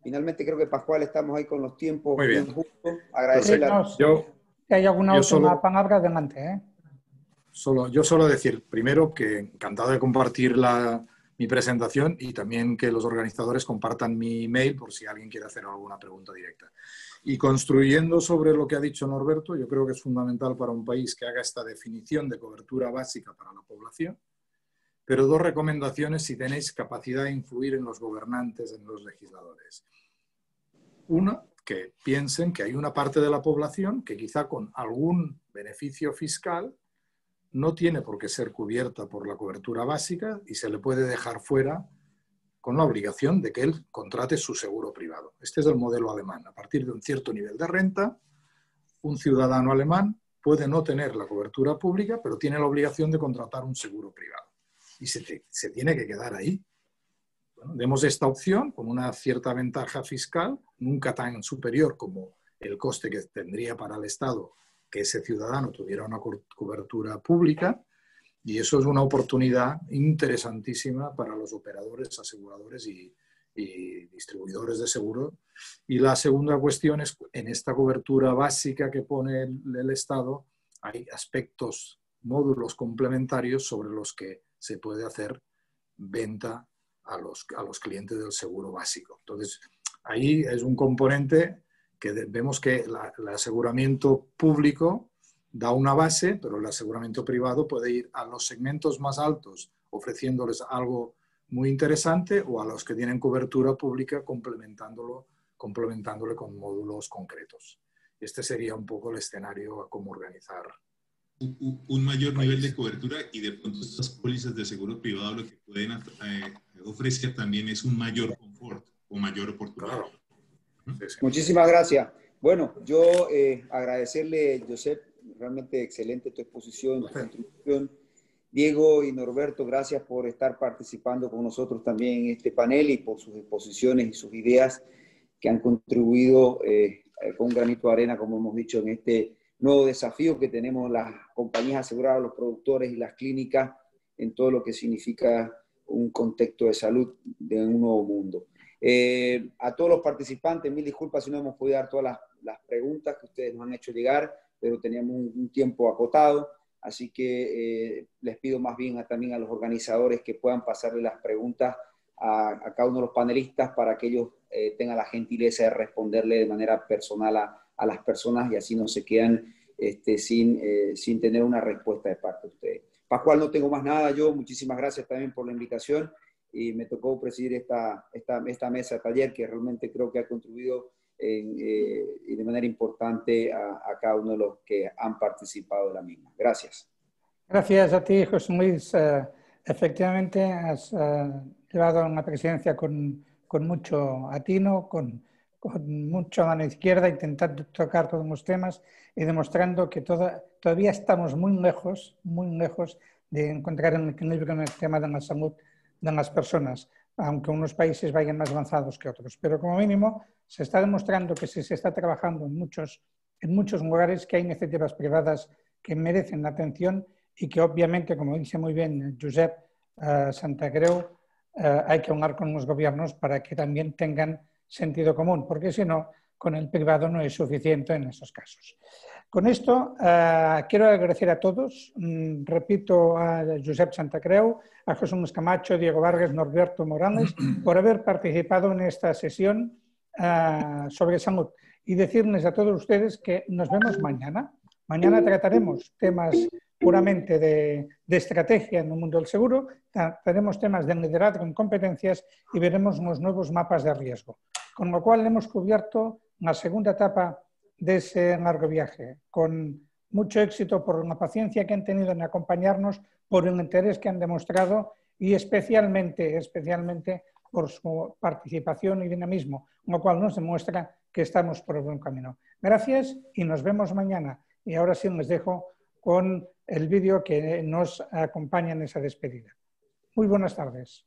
finalmente creo que Pascual estamos ahí con los tiempos bien justos. Agradecerle si hay alguna última palabra, adelante. Yo solo decir, primero, que encantado de compartir mi presentación y también que los organizadores compartan mi email por si alguien quiere hacer alguna pregunta directa. Y construyendo sobre lo que ha dicho Norberto, yo creo que es fundamental para un país que haga esta definición de cobertura básica para la población, pero dos recomendaciones si tenéis capacidad de influir en los gobernantes, en los legisladores. Una, que piensen que hay una parte de la población que quizá con algún beneficio fiscal no tiene por qué ser cubierta por la cobertura básica y se le puede dejar fuera con la obligación de que él contrate su seguro privado. Este es el modelo alemán. A partir de un cierto nivel de renta, un ciudadano alemán puede no tener la cobertura pública, pero tiene la obligación de contratar un seguro privado. Y se tiene que quedar ahí. Bueno, demos esta opción con una cierta ventaja fiscal, nunca tan superior como el coste que tendría para el Estado que ese ciudadano tuviera una cobertura pública, y eso es una oportunidad interesantísima para los operadores, aseguradores y distribuidores de seguro. Y la segunda cuestión es, en esta cobertura básica que pone el Estado, hay aspectos, módulos complementarios sobre los que se puede hacer venta a los clientes del seguro básico. Entonces, ahí es un componente que vemos que el aseguramiento público da una base, pero el aseguramiento privado puede ir a los segmentos más altos ofreciéndoles algo muy interesante o a los que tienen cobertura pública complementándole con módulos concretos. Este sería un poco el escenario a cómo organizar. Un mayor nivel de cobertura y de pronto estas pólizas de seguro privado lo que pueden ofrecer también es un mayor confort o mayor oportunidad. Claro. Muchísimas gracias. Bueno, yo agradecerle, Josep, realmente excelente tu exposición, tu contribución. Diego y Norberto, gracias por estar participando con nosotros también en este panel y por sus exposiciones y sus ideas que han contribuido con un granito de arena, como hemos dicho, en este nuevo desafío que tenemos las compañías aseguradas, los productores y las clínicas en todo lo que significa un contexto de salud de un nuevo mundo. A todos los participantes, mil disculpas si no hemos podido dar todas las preguntas que ustedes nos han hecho llegar, pero teníamos un tiempo acotado, así que les pido más bien también a los organizadores que puedan pasarle las preguntas a cada uno de los panelistas para que ellos tengan la gentileza de responderle de manera personal a las personas y así no se quedan sin tener una respuesta de parte de ustedes. Pascual, no tengo más nada yo, muchísimas gracias también por la invitación y me tocó presidir esta mesa de taller que realmente creo que ha contribuido de manera importante a cada uno de los que han participado de la misma. Gracias. Gracias a ti, José Luis. Efectivamente, has llevado una presidencia con mucho atino, con mucha mano izquierda, intentando tocar todos los temas y demostrando que todavía estamos muy lejos de encontrar un equilibrio en el tema de la salud de las personas, aunque unos países vayan más avanzados que otros. Pero como mínimo se está demostrando que se está trabajando en muchos lugares, que hay iniciativas privadas que merecen la atención y que obviamente, como dice muy bien Josep Santacreu, hay que hablar con los gobiernos para que también tengan sentido común, porque si no, con el privado no es suficiente en esos casos. Con esto, quiero agradecer a todos, repito, a Josep Santacreu, a José Luis Camacho, Diego Vargas, Norberto Morales, por haber participado en esta sesión sobre salud. Y decirles a todos ustedes que nos vemos mañana. Mañana trataremos temas puramente de estrategia en el mundo del seguro, tenemos temas de liderazgo en competencias y veremos los nuevos mapas de riesgo. Con lo cual hemos cubierto la segunda etapa de ese largo viaje, con mucho éxito por la paciencia que han tenido en acompañarnos, por el interés que han demostrado y especialmente por su participación y dinamismo, lo cual nos demuestra que estamos por el buen camino. Gracias y nos vemos mañana. Y ahora sí les dejo con el vídeo que nos acompaña en esa despedida. Muy buenas tardes.